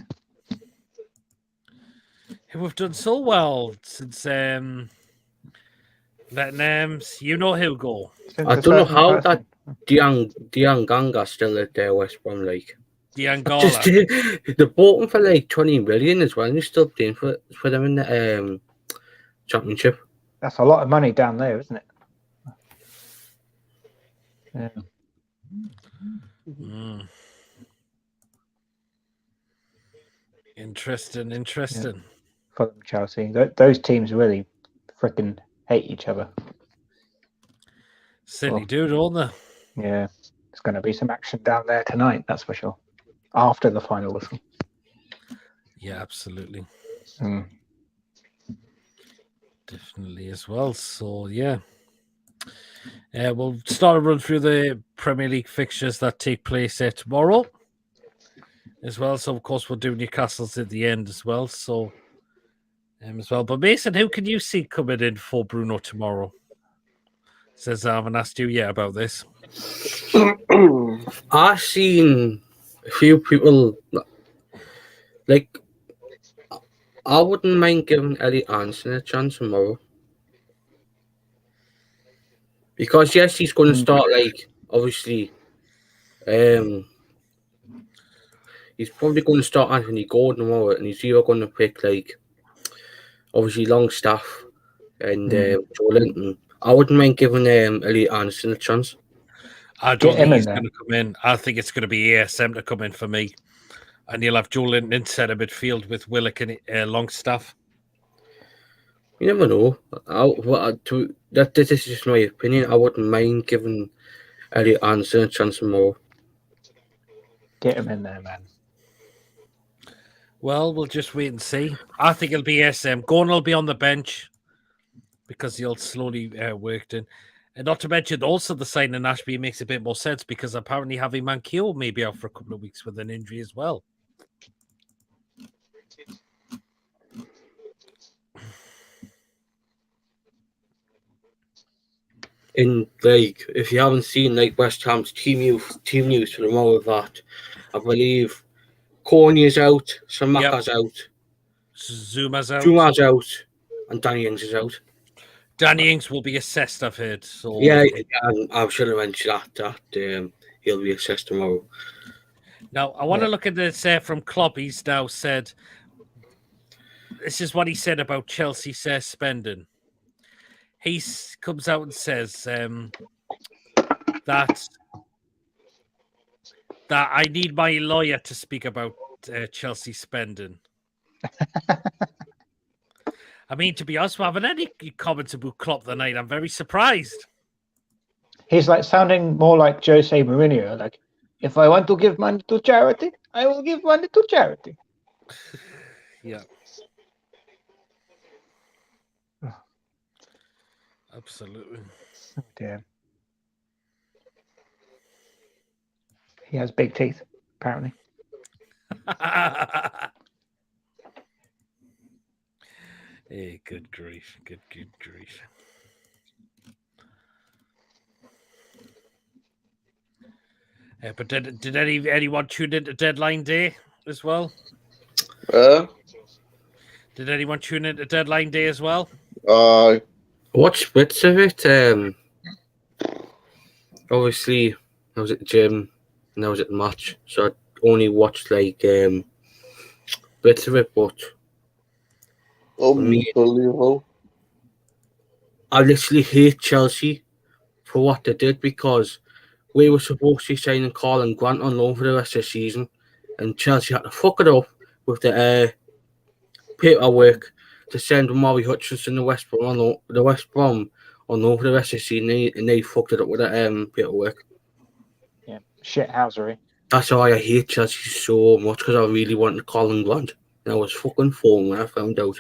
Who have done so well since letting you know who go. I don't know how that Dean Ganga's still at West Brom, like. Dean Garner. They bought him for like 20 million as well, and he's still playing for them in the Championship. That's a lot of money down there, isn't it? Yeah. Interesting. Fulham, Chelsea. Those teams really freaking hate each other. Certainly do, don't they? Yeah. There's going to be some action down there tonight, that's for sure. After the final whistle. Yeah, absolutely. Definitely as well. So, yeah. We'll start a run through the Premier League fixtures that take place tomorrow as well. So, of course, we'll do Newcastle's at the end as well. So, as well. But, Mason, who can you see coming in for Bruno tomorrow? Says I haven't asked you yet about this. I've seen a few people, like, I wouldn't mind giving Elliot Anderson a chance tomorrow. Because, yes, he's going to start, like, obviously, he's probably going to start Anthony Gordon tomorrow, and he's either going to pick, like, obviously Longstaff and Joe Linton. I wouldn't mind giving Elliot Anderson a chance. I don't think he's going to come in. I think it's going to be ASM to come in for me. And you'll have Joe Linton in centre midfield with Willock and Longstaff. You never know. This is just my opinion. I wouldn't mind giving Elliot Anderson a chance more. Get him in there, man. Well, we'll just wait and see. I think it'll be SM. Gordon will be on the bench because he'll slowly worked in. And not to mention, also the signing of Ashby makes a bit more sense because apparently having Mankiel may be out for a couple of weeks with an injury as well. In like, if you haven't seen like West Ham's team news for the more of that, I believe Corney's out, Samaka's out, Zuma's out, and Danny Ings is out. Danny Ings will be assessed, I've heard. So Yeah, I should have mentioned that he'll be assessed tomorrow. Now, I want to look at this from Klopp. He's now said, this is what he said about Chelsea spending. He comes out and says that I need my lawyer to speak about Chelsea spending. I mean, to be honest, we haven't any comments about Klopp tonight. I'm very surprised. He's like sounding more like Jose Mourinho. Like, if I want to give money to charity, I will give money to charity. Yeah. Absolutely. Oh, dear. He has big teeth, apparently. Hey, good grief. Good grief. But did anyone tune into Deadline Day as well? Did anyone tune into Deadline Day as well? Watched bits of it. Obviously, I was at the gym and I was at the match, so I only watched like bits of it. But unbelievable. I literally hate Chelsea for what they did, because we were supposed to be signing Colin Grant on loan for the rest of the season, and Chelsea had to fuck it up with the paperwork to send Murray Hutchinson to West Brom on loan for the rest of the season, and they fucked it up with the paperwork. Yeah, shithousery. That's why I hate Chelsea so much, because I really wanted Colin Grant, and I was fucking foam when I found out.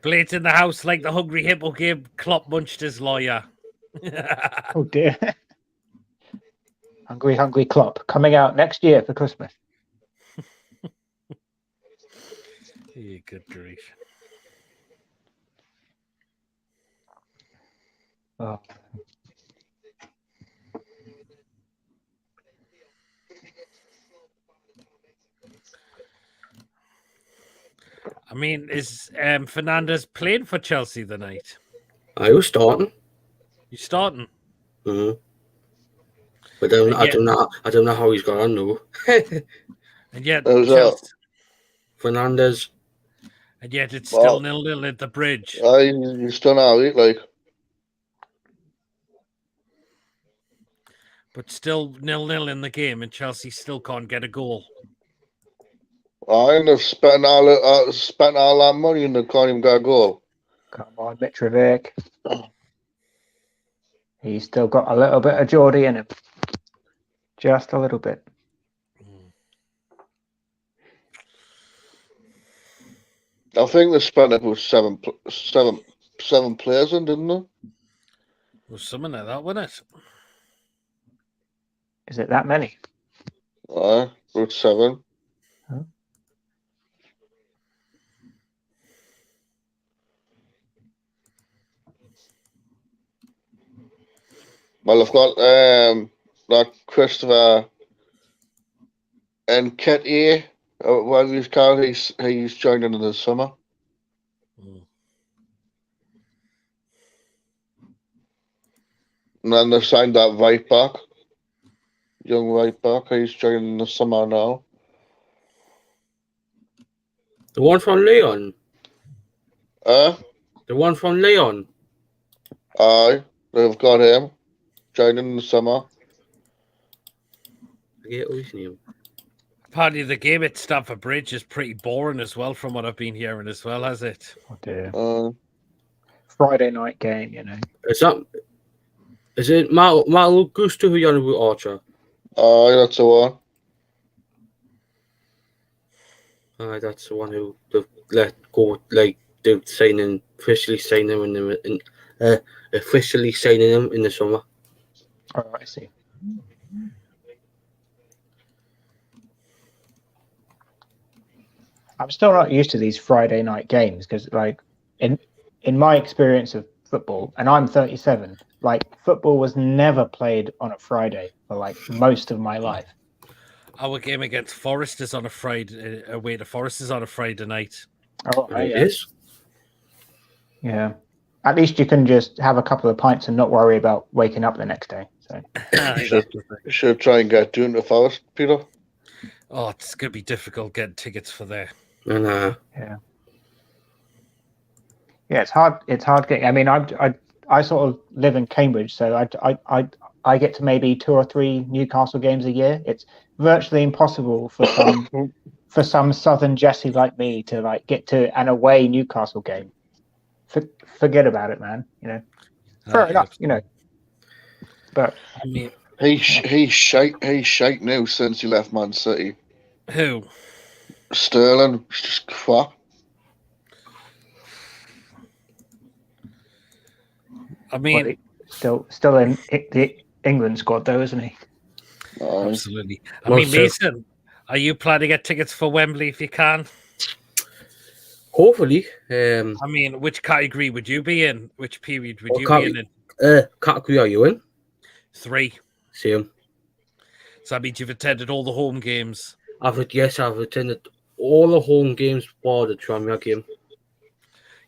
Blades in the house like the Hungry Hippo game. Klopp munched his lawyer. Oh dear. Hungry Klopp coming out next year for Christmas. Yeah, good grief. Oh. I mean, is Fernandez playing for Chelsea tonight? I was starting. You starting? Mm-hmm. But I don't know how he's got on though. And yet, Chelsea, Fernandez. And yet, it's still 0-0 at the bridge. He's done all right, like. But still 0-0 in the game, and Chelsea still can't get a goal. They've spent all that money and they can't even get a goal. Come on, Mitrovic. He's still got a little bit of Geordie in him. Just a little bit. I think they spent about seven players in, didn't they? Was something like that, wasn't it? Is it that many? About 7. Huh? Well, I've got that Christopher Enquiries, whatever he's called. He's joining in the summer. And then they signed that right back, young right back. He's joining in the summer now. The one from Leon. The one from Leon. Aye, they've got him joining in the summer. His name. Apparently, the game at Stamford Bridge is pretty boring as well, from what I've been hearing as well, has it? Oh dear. Friday night game, you know. Is it Mal Gusto who you're on with Archer? Aye, that's the one. Aye, that's the one who they've let go, like they're officially signing him in the summer. Oh, I see. I'm still not used to these Friday night games because, like, in my experience of football, and I'm 37, like, football was never played on a Friday for like most of my life. Our game against Forest is on a Friday. Away to Forest is on a Friday night. Oh, It is. Yeah. At least you can just have a couple of pints and not worry about waking up the next day. So Should try and get doing the Forest, Peter. Oh, it's gonna be difficult getting tickets for there. And yeah, it's hard. It's hard getting. I mean, I sort of live in Cambridge, so I get to maybe 2 or 3 Newcastle games a year. It's virtually impossible for some Southern Jesse like me to like get to an away Newcastle game. Forget about it, man. Fair enough. But I mean, He's shite now since he left Man City. who? Sterling, it's just crap. I mean, still in the England squad though, isn't he? absolutely. I Well, mean, Mason, are you planning to get tickets for Wembley if you can? hopefully, I mean, which category would you be in? Which period would what you be category are you in? 3. Same. So that means you've attended all the home games. I've attended all the home games for the Tranmere game.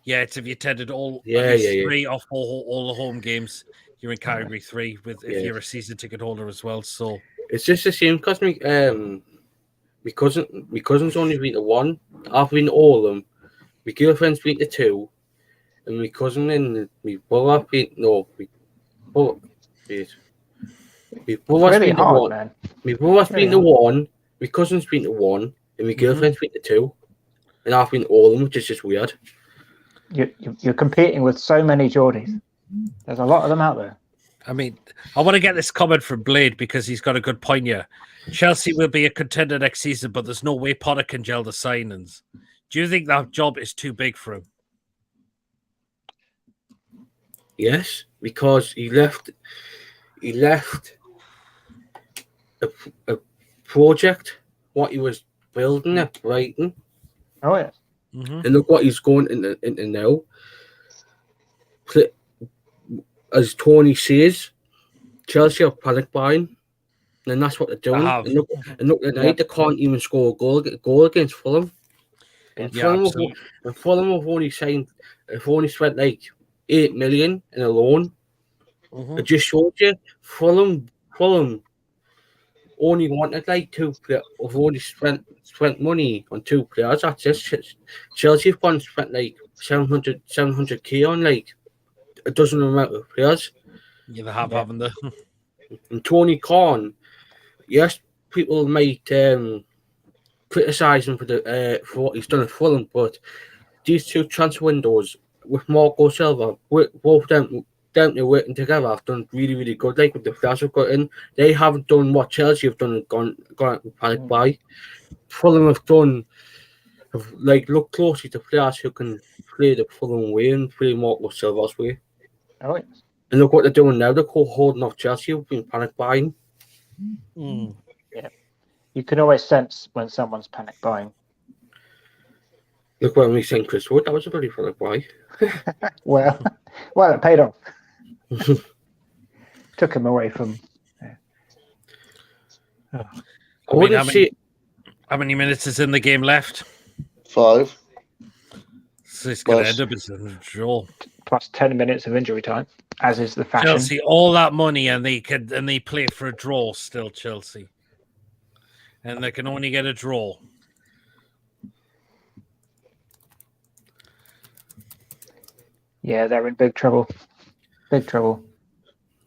Yeah, it's if you attended all Yeah, at least yeah. 3 or 4 all the home games, you're in category 3 with if Yeah. you're a season ticket holder as well. So It's just the same because my cousin's only been to 1. I've been to all of them. My girlfriend's been to 2, and my cousin and my brother been my brother's Really been to hard, 1. man. My brother's Really been to 1. My cousin's been to 1, and my girlfriend's been to 2, and I've been to all of them, which is just weird. You're competing with so many Geordies. There's a lot of them out there. I mean, I want to get this comment from Blade because he's got a good point here. Chelsea will be a contender next season, but there's no way Potter can gel the signings. Do you think that job is too big for him? Yes, because he left a project what he was building at Brighton, Oh yeah. Mm-hmm. and look what he's going into now. As Tony says, Chelsea are panic buying, and that's what they're doing. have. And look tonight, they can't even score a goal against Fulham. And Yeah, Fulham have only spent like 8 million in a loan. Mm-hmm. It just showed you Fulham only wanted like 2 players. Have only spent money on 2 players. That's just Chelsea have gone and spent like 700k on like a dozen amount of players. Yeah, they have, haven't they? And Tony Khan, yes, people might criticise him for what he's done at Fulham, but these 2 transfer windows with Marco Silva, both them working together, have done really, really good. Like with the players have got in, they haven't done what Chelsea have done and gone panic buy. Fulham have looked closely to players who can play the Fulham way and play Marco Silva's way. Oh yeah. And look what they're doing now. They're holding off Chelsea, who've been panic buying. Mm. Yeah. You can always sense when someone's panic buying. Look when we signed Chris Wood, that was a bloody panic buy. Well, it paid off. Took him away from. Yeah. Oh. I wouldn't say. How many minutes is in the game left? 5. So it's going to end up as a draw. Plus 10 minutes of injury time, as is the fashion. Chelsea, all that money, and they play for a draw still, Chelsea. And they can only get a draw. Yeah, they're in big trouble. Big trouble.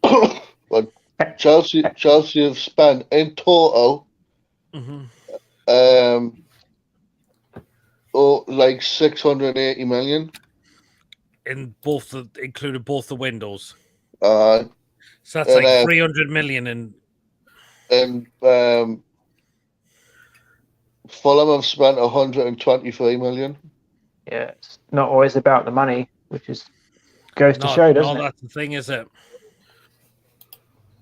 But Chelsea have spent in total like 680 million. Including both the windows. So that's like 300 million and Fulham have spent 123 million. Yeah, it's not always about the money, which goes to show, doesn't it? That's the thing, is it?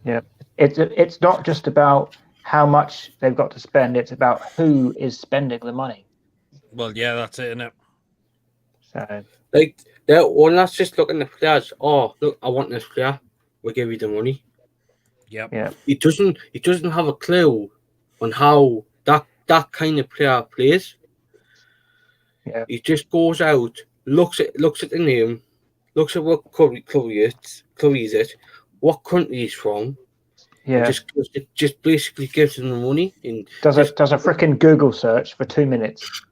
Yeah, it's not just about how much they've got to spend; it's about who is spending the money. Well, yeah, that's it, isn't it? So, that's just looking at the players. Oh, look, I want this player. We'll give you the money. Yep. Yeah. He doesn't have a clue on how that kind of player plays. Yeah. He just goes out, looks at the name, looks at what club he's at, what country he's from, Yeah. and just basically gives them the money and Does a freaking Google search for 2 minutes.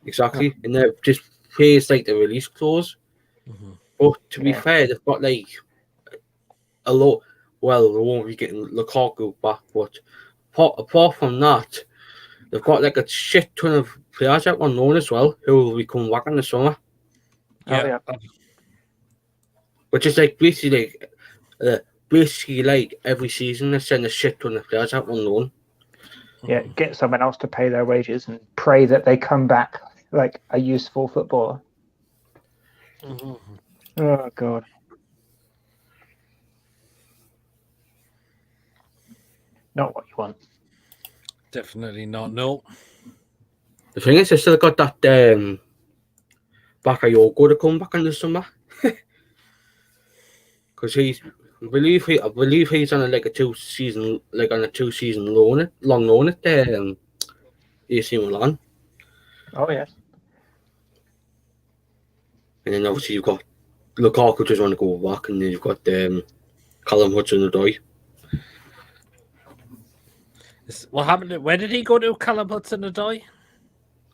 exactly, and then just pays like the release clause. But to be Yeah. fair, they've got like a lot. Well, they won't be getting Lukaku back, but apart from that, they've got like a shit ton of players out on loan as well who will be coming back in the summer, Yeah. which is like basically like every season they send a shit ton of players out on loan. Yeah, get someone else to pay their wages and pray that they come back like a useful footballer. Oh God. Not what you want. Definitely not. No. The thing is, they still got that Bakayoko to come back in the summer because I believe he's on a 2-season long loan at AC Milan. Oh yes. And then obviously you've got Lukaku just want to go back, and then you've got Callum Hudson-Odoi. What happened? Where did he go to? Callum Hudson-Odoi?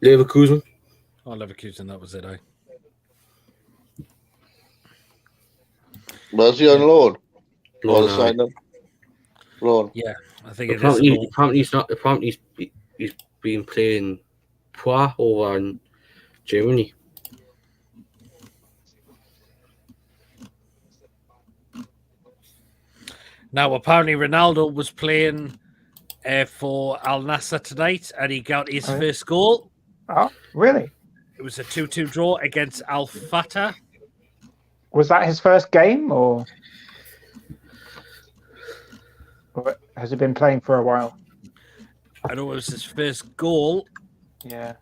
Leverkusen. Oh, Leverkusen. That was it. Was he on loan? Or Loan, signed him? Loan. Yeah, I think it is. Apparently he's not. Apparently he's been playing Poir over in Germany. Now, apparently, Ronaldo was playing for Al Nassr tonight, and he got his first goal. Oh, really? It was a 2-2 draw against Al Fatah. Was that his first game, or has he been playing for a while? I know it was his first goal. Yeah.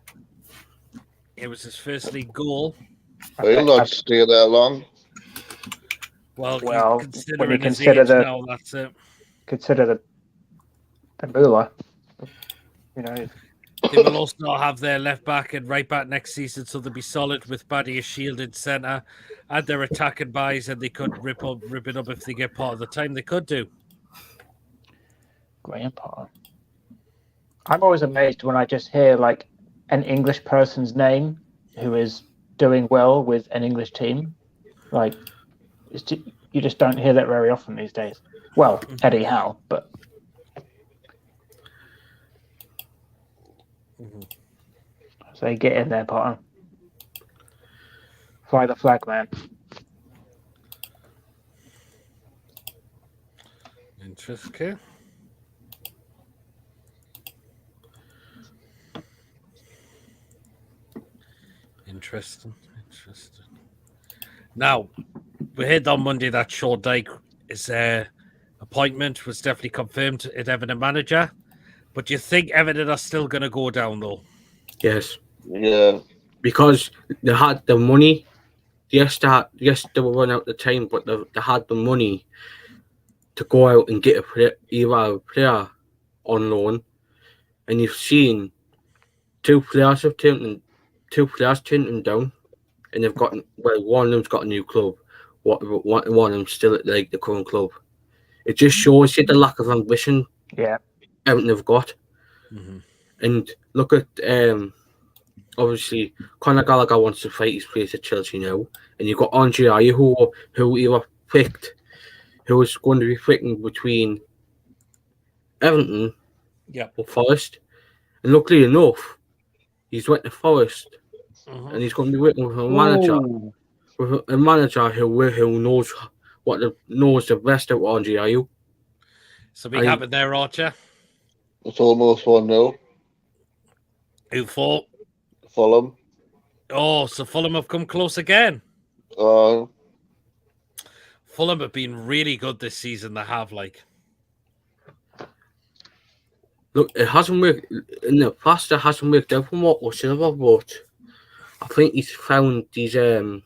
It was his first league goal. He'll not stay there long. Well, when you consider now, that's it. Consider the moolah. You know. They will also not have their left back and right back next season, so they'll be solid with Buddy as shielded centre, and their attacking buys, and they could rip it up if they get part of the time. They could do. Grandpa. I'm always amazed when I just hear like an English person's name who is doing well with an English team. Like, you just don't hear that very often these days. Well, Eddie Howe, but. So get in there, Potter. Fly the flag, man. Interesting. Interesting. Now, we heard on Monday that Sean Dyche is appointment was definitely confirmed at Everton manager. But do you think Everton are still going to go down, though? Yes. Yeah. Because they had the money. Yes, they were running out the time, but they had the money to go out and get either a player on loan. And you've seen two players turn them down. And they've got, well, one of them's got a new club. One of them's still at the current club. It just shows you the lack of ambition. Yeah. Everything they've got. Mm-hmm. And look at obviously Conor Gallagher wants to fight his place at Chelsea now, and you've got Andre Ayew who you were picked, who was going to be picking between Everton or Forest, and luckily enough, he's went to Forest, and he's going to be working with a manager who knows knows the best of Andre Ayew. So we have it there, Archer. It's almost 1-0. Who for? Fulham. Oh, so Fulham have come close again. Fulham have been really good this season. They have, like. Look, it hasn't worked in the past. It hasn't worked out from what was Silver, but I think he's found these. I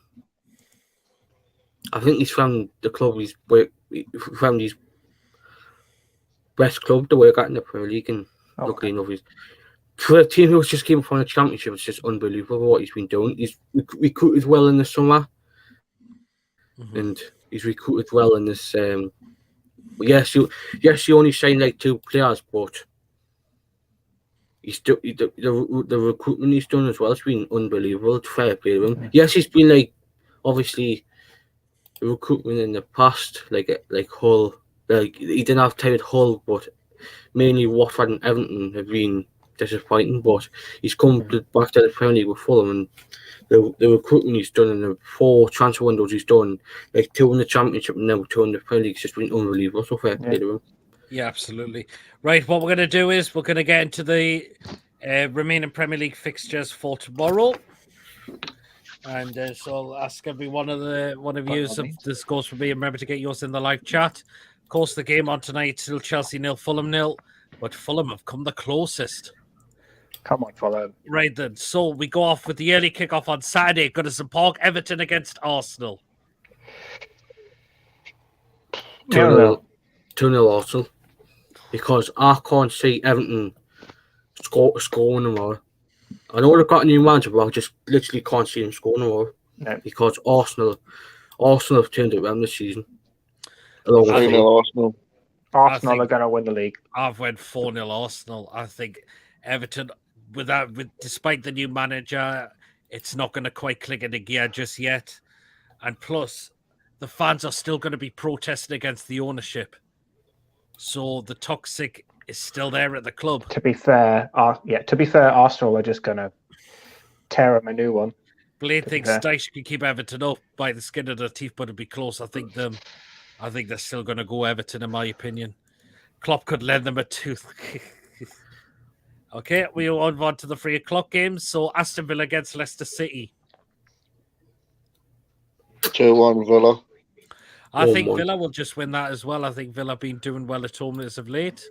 think he's found the club he's found his best club to work at in the Premier League, and luckily enough, for a team who's just came from the Championship, it's just unbelievable what he's been doing. He's recruited well in the summer. and he's recruited well in this. Yes, you only signed like 2 players, but he's the recruitment he's done as well has been unbelievable. It's fair play to him. Yes, he's been like obviously the recruitment in the past, like Hull. Like he didn't have time at Hull, but mainly Watford and Everton have been disappointing. But he's come back to the Premier League with Fulham, and the recruitment he's done in the 4 transfer windows he's done, like 2 in the Championship and now 2 in the Premier League, it's just been unbelievable. So fair play to him. Yeah, absolutely. Right, what we're going to do is we're going to get into the remaining Premier League fixtures for tomorrow. And so I'll ask every one of you if this goes for me. And remember to get yours in the live chat. Of course, the game on tonight still Chelsea 0, Fulham 0, but Fulham have come the closest. Come on, Fulham. Right then, so we go off with the early kickoff on Saturday. Goodison Park, Everton against Arsenal. 2-0 Arsenal. Because I can't see Everton scoring tomorrow. I know they've got a new manager, but I just literally can't see them scoring tomorrow. No. Because Arsenal have turned it around this season. Arsenal. Arsenal are going to win the league. I've went 4-0 Arsenal. I think Everton, despite the new manager, it's not going to quite click into gear just yet. And plus, the fans are still going to be protesting against the ownership. So the toxic is still there at the club. To be fair, Arsenal are just going to tear them a new one. Blade thinks Dyche can keep Everton up by the skin of their teeth, but it'll be close. I think they're still going to go Everton, in my opinion. Klopp could lend them a tooth. Okay, we'll move on to the 3 o'clock games. So Aston Villa against Leicester City. 2-1 Villa. I think Villa will just win that as well. I think Villa have been doing well at home as of late.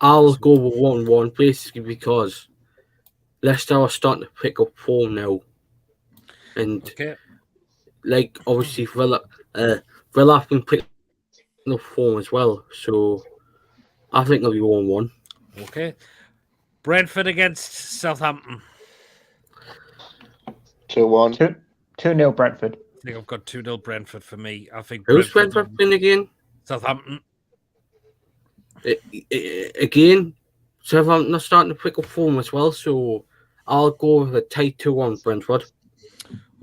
I'll go with 1-1, basically because Leicester are starting to pick up form now. And like obviously Villa have been picking up form as well. So I think it'll be 1-1. Okay. Brentford against Southampton. 2-1. 2-0 Brentford. I think I've got 2-0 Brentford for me. I think who's Brentford been again? Southampton. Again, Southampton are starting to pick up form as well, so I'll go with a tight 2-1 Brentford.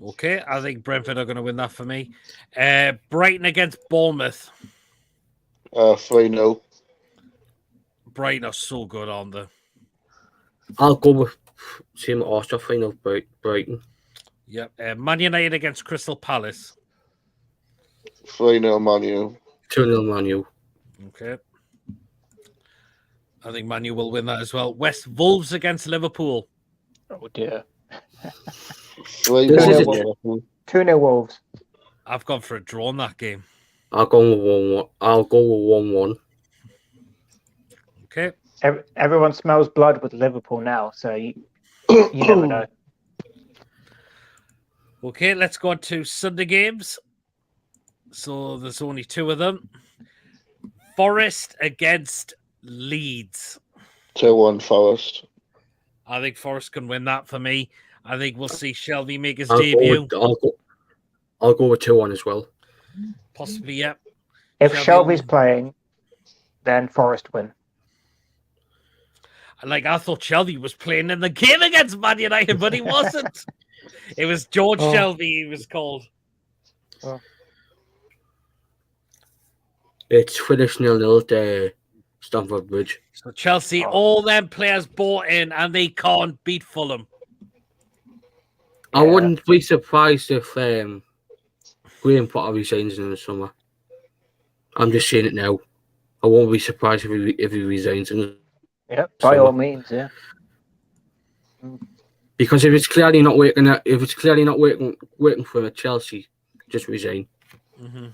Okay, I think Brentford are going to win that for me. Brighton against Bournemouth. 3-0. Brighton are so good on the. I'll go with same Arsenal final Brighton. Yep. Man United against Crystal Palace. 3-0 Man U. 2-0 Man U. Okay. I think Man U will win that as well. Wolves against Liverpool. Oh dear. 2-0 Wolves. I've gone for a draw in that game. I'll go with 1-1. I'll go with 1-1. Okay. Everyone smells blood with Liverpool now, so you never know. Okay, let's go on to Sunday games. So there's only 2 of them. Forest against Leeds. 2-1 Forest. I think Forest can win that for me. I think we'll see Shelby make his debut. I'll go with 2-1 as well. Possibly, yeah. If Shelby's playing, then Forest win. I thought Shelby was playing in the game against Man United, but he wasn't. It was George Shelby, he was called. Oh. It's finished 0-0 at Stamford Bridge. So Chelsea, all them players bought in, and they can't beat Fulham. I wouldn't be surprised if Graham Potter resigns in the summer. I'm just saying it now. I won't be surprised if he resigns in the summer. By all means, yeah. Because if it's clearly not working for Chelsea, just resign. Mm-hmm.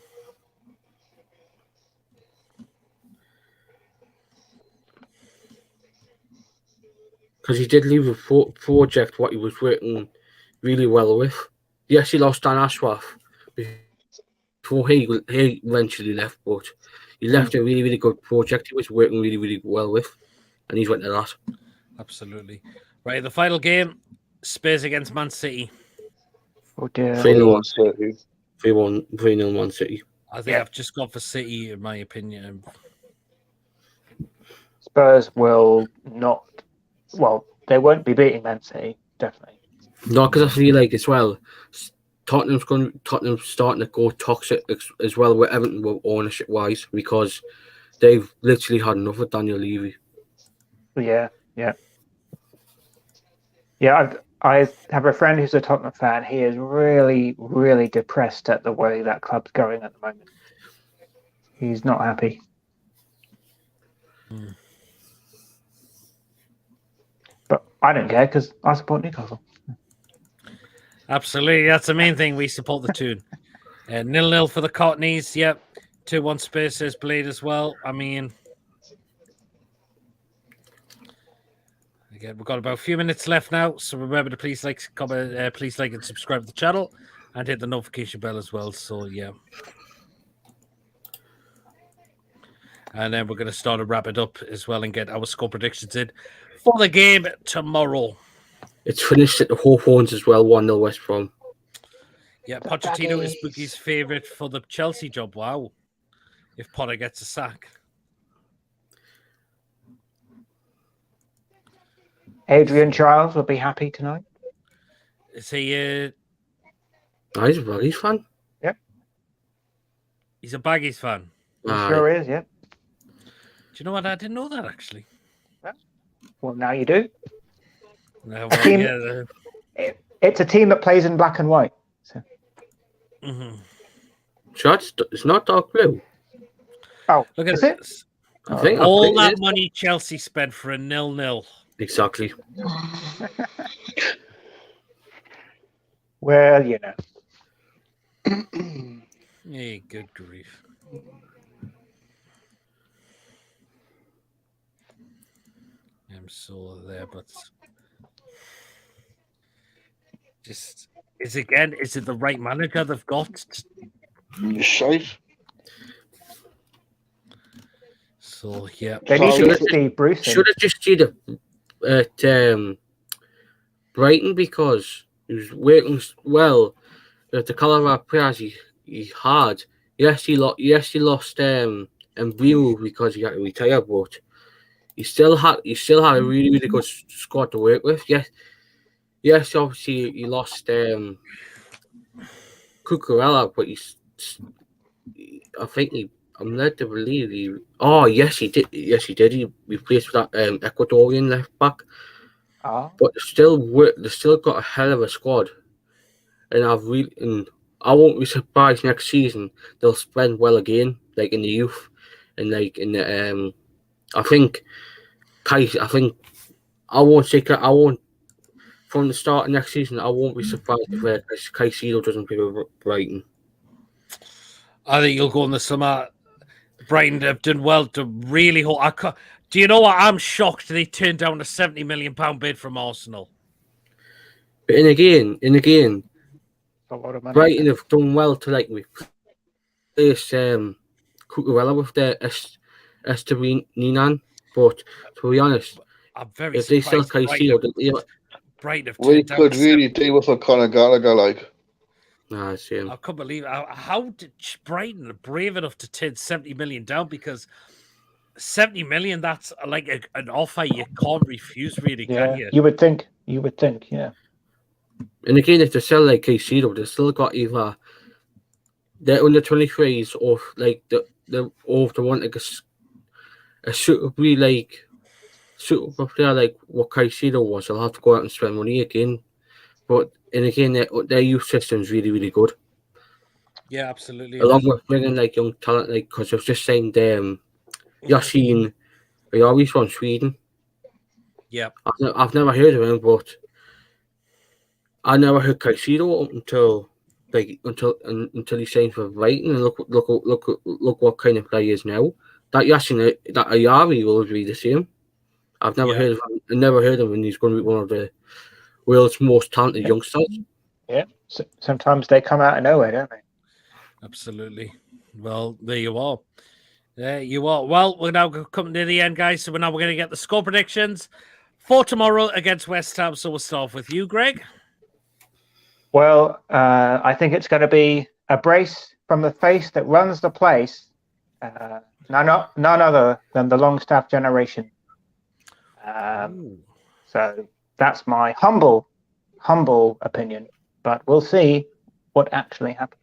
Because he did leave a project what he was working really well with. Yes, he lost Dan Ashworth before he eventually left, but he left a really, really good project he was working really, really well with, and he's went to that. Absolutely. Right, the final game, Spurs against Man City. Oh dear. 3-1 City. 3-1 Man City. I think I've just gone for City, in my opinion. Spurs will not. Well, they won't be beating Man City, definitely. No, because I feel like as well, Tottenham's starting to go toxic as well with Everton ownership wise, because they've literally had enough of Daniel Levy. Yeah. I have a friend who's a Tottenham fan. He is really, really depressed at the way that club's going at the moment. He's not happy. But I don't care because I support Newcastle. Absolutely, that's the main thing. We support the tune. 0-0 for the Cockneys. Yep. 2-1 Spurs says Blade as well. I mean, again, we've got about a few minutes left now, so remember to please like, comment, please like and subscribe to the channel, and hit the notification bell as well. So yeah, and then we're going to start to wrap it up as well and get our score predictions in for the game tomorrow. It's finished at the Hawthorns as well, 1-0 West Brom. Yeah, Pochettino is Boogie's favourite for the Chelsea job. Wow. If Potter gets a sack. Adrian Chiles will be happy tonight. Is he He's a Baggies fan. Yep. He's a Baggies fan. He sure is, yeah. Do you know what? I didn't know that actually. Well, now you do. No, well, It's a team that plays in black and white. So. Sure, it's not dark blue. Oh, look at this. I think all that money Chelsea spent for a 0-0. Exactly. Well, you know. Hey, good grief. I'm so there, but just is it the right manager they've got? Shite. So yeah, They need to get Steve Bruce in. Should have just did it at Brighton, because he was working well. The caliber of players he had. Yes, he lost Mbeumo because he had to retire, but he still had a really, really good squad to work with. Yes, obviously he lost Cucurella, but I'm led to believe he. Oh yes, he did. Yes, he did. He replaced that Ecuadorian left back. But they still got a hell of a squad, and I won't be surprised next season they'll spend well again, like in the youth, and like in the I won't from the start of next season. I won't be surprised if Caicedo doesn't play with Brighton. I think you'll go in the summer. Brighton have done well to really hold. Do you know what? I'm shocked they turned down a £70 million bid from Arsenal. But in again, A lot of money. Brighton have done well to like replace Cucurella with the Esteban. But to be honest, I'm very if they sell Caicedo, Brighton have We turned down could really deal with a Conor Gallagher, like. nah, same. I can't believe how did Brighton are brave enough to turn 70 million down, because 70 million, that's like an offer you can't refuse, really, can you? You would think, yeah. And again, if they sell like Caicedo, they've still got either they're under 23s or like they want like a suitable player like what Caicedo was. They'll have to go out and spend money again. But and again, their youth system's really, really good. Yeah, absolutely. Along with bringing like young talent, like because I was just saying, Yasin Ayari's from Sweden. Yeah, I've never heard of him, but I never heard Caicedo until he signed for Brighton. And look what kind of player he is now. That Yasin, that Ayari will be the same. I've never heard of him. I never heard of him, and he's going to be one of the world's most talented youngsters. Yeah, sometimes they come out of nowhere, don't they? absolutely. Well, there you are. There you are. Well, we're now coming to the end, guys. So we're going to get the score predictions for tomorrow against West Ham. So we'll start off with you, Greg. Well, I think it's going to be a brace from the face that runs the place, none other than the Longstaff generation. So that's my humble opinion, but we'll see what actually happens.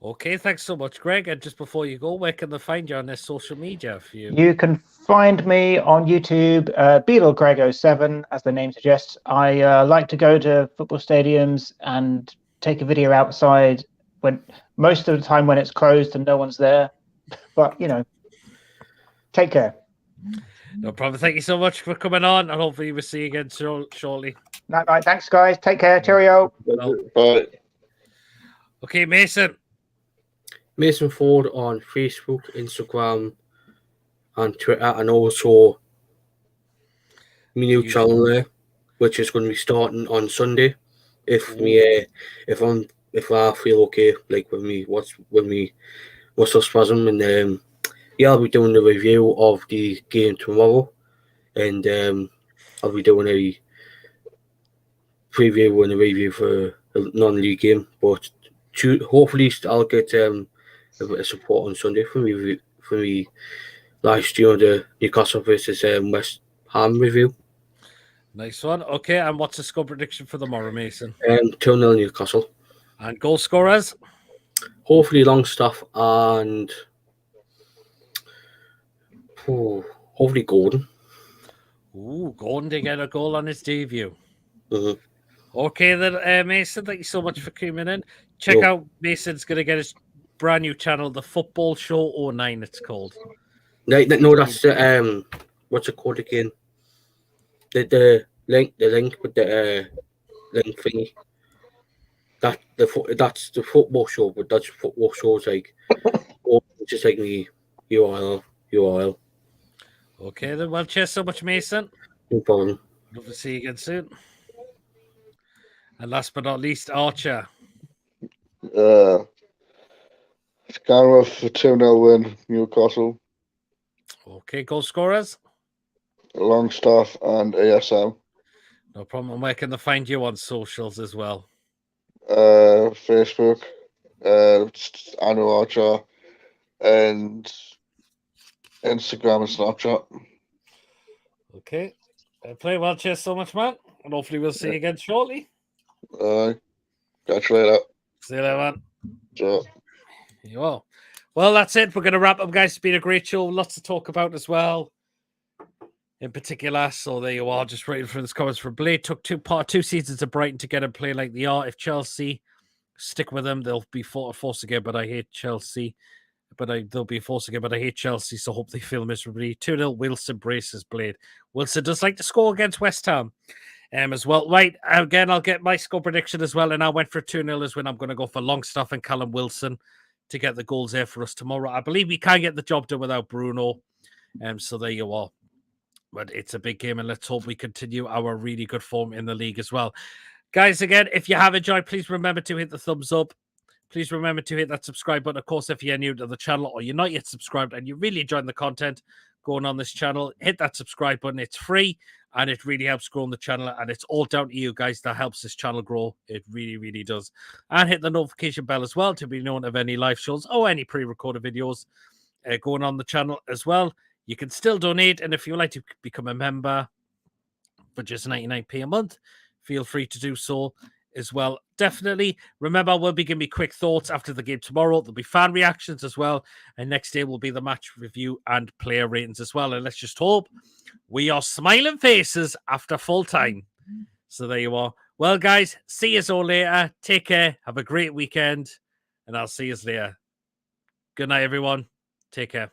Okay, thanks so much, Greg. And just before you go, where can they find you on their social media for you? You can find me on YouTube, BeetleGreg07, as the name suggests. I like to go to football stadiums and take a video outside when most of the time when it's closed and no one's there. But take care. No problem. Thank you so much for coming on, and hopefully we'll see you again shortly. Right, thanks, guys. Take care. Cheerio. Bye. Okay, Mason. Mason Ford on Facebook, Instagram, and Twitter, and also my new channel there, which is going to be starting on Sunday. If I feel okay, like with me muscle spasm, and I'll be doing the review of the game tomorrow, and I'll be doing a preview and a review for a non-league game. But hopefully, I'll get a bit of support on Sunday for me live stream the Newcastle versus West Ham review. Nice one. Okay, and what's the score prediction for tomorrow, Mason? 2-0 Newcastle. And goal scorers? Hopefully Longstaff and hopefully Gordon. Ooh, Gordon to get a goal on his debut. Mm-hmm. Okay, then, Mason, thank you so much for coming in. Check out Mason's going to get his brand new channel, The Football Show 09, it's called. No, that's what's it called again? The link with the link thingy. That's the football show, but that's football shows like just like the URL. Okay, then. Well, cheers so much, Mason. No problem. Love to see you again soon. And last but not least, Archer. Scanworth for 2-0 win, Newcastle. Okay, goal scorers? Longstaff and ASM. No problem. Where can they find you on socials as well? Facebook, Anu Archer, and Instagram and Snapchat. Okay. Play well. Cheers so much, man. And hopefully we'll see you again shortly. Catch you later. See you later, man. Sure. You are. Well, that's it. We're going to wrap up, guys. It's been a great show. Lots to talk about as well. In particular, so there you are. Just waiting for this comments from Blade. Took two seasons of Brighton to get him play like they are. If Chelsea stick with them, they'll be forced again. But I hate Chelsea. They'll be forced again. But I hate Chelsea, so hope they feel miserably. 2-0. Wilson braces Blade. Wilson does like to score against West Ham. As well. Right, again, I'll get my score prediction as well. And I went for 2-0 as when I'm going to go for Longstaff and Callum Wilson to get the goals there for us tomorrow. I believe we can get the job done without Bruno. So there you are. But it's a big game, and let's hope we continue our really good form in the league as well. Guys, again, if you have enjoyed, please remember to hit the thumbs up. Please remember to hit that subscribe button. Of course, if you're new to the channel or you're not yet subscribed and you're really enjoying the content going on this channel, hit that subscribe button. It's free, and it really helps grow the channel, and it's all down to you guys that helps this channel grow. It really, really does. And hit the notification bell as well to be known of any live shows or any pre-recorded videos going on the channel as well. You can still donate, and if you would like to become a member for just 99p a month, feel free to do so as well. Definitely. Remember, we'll be giving me quick thoughts after the game tomorrow. There'll be fan reactions as well, and next day will be the match review and player ratings as well. And let's just hope we are smiling faces after full time. So there you are. Well, guys, see you all later. Take care. Have a great weekend, and I'll see you later. Good night, everyone. Take care.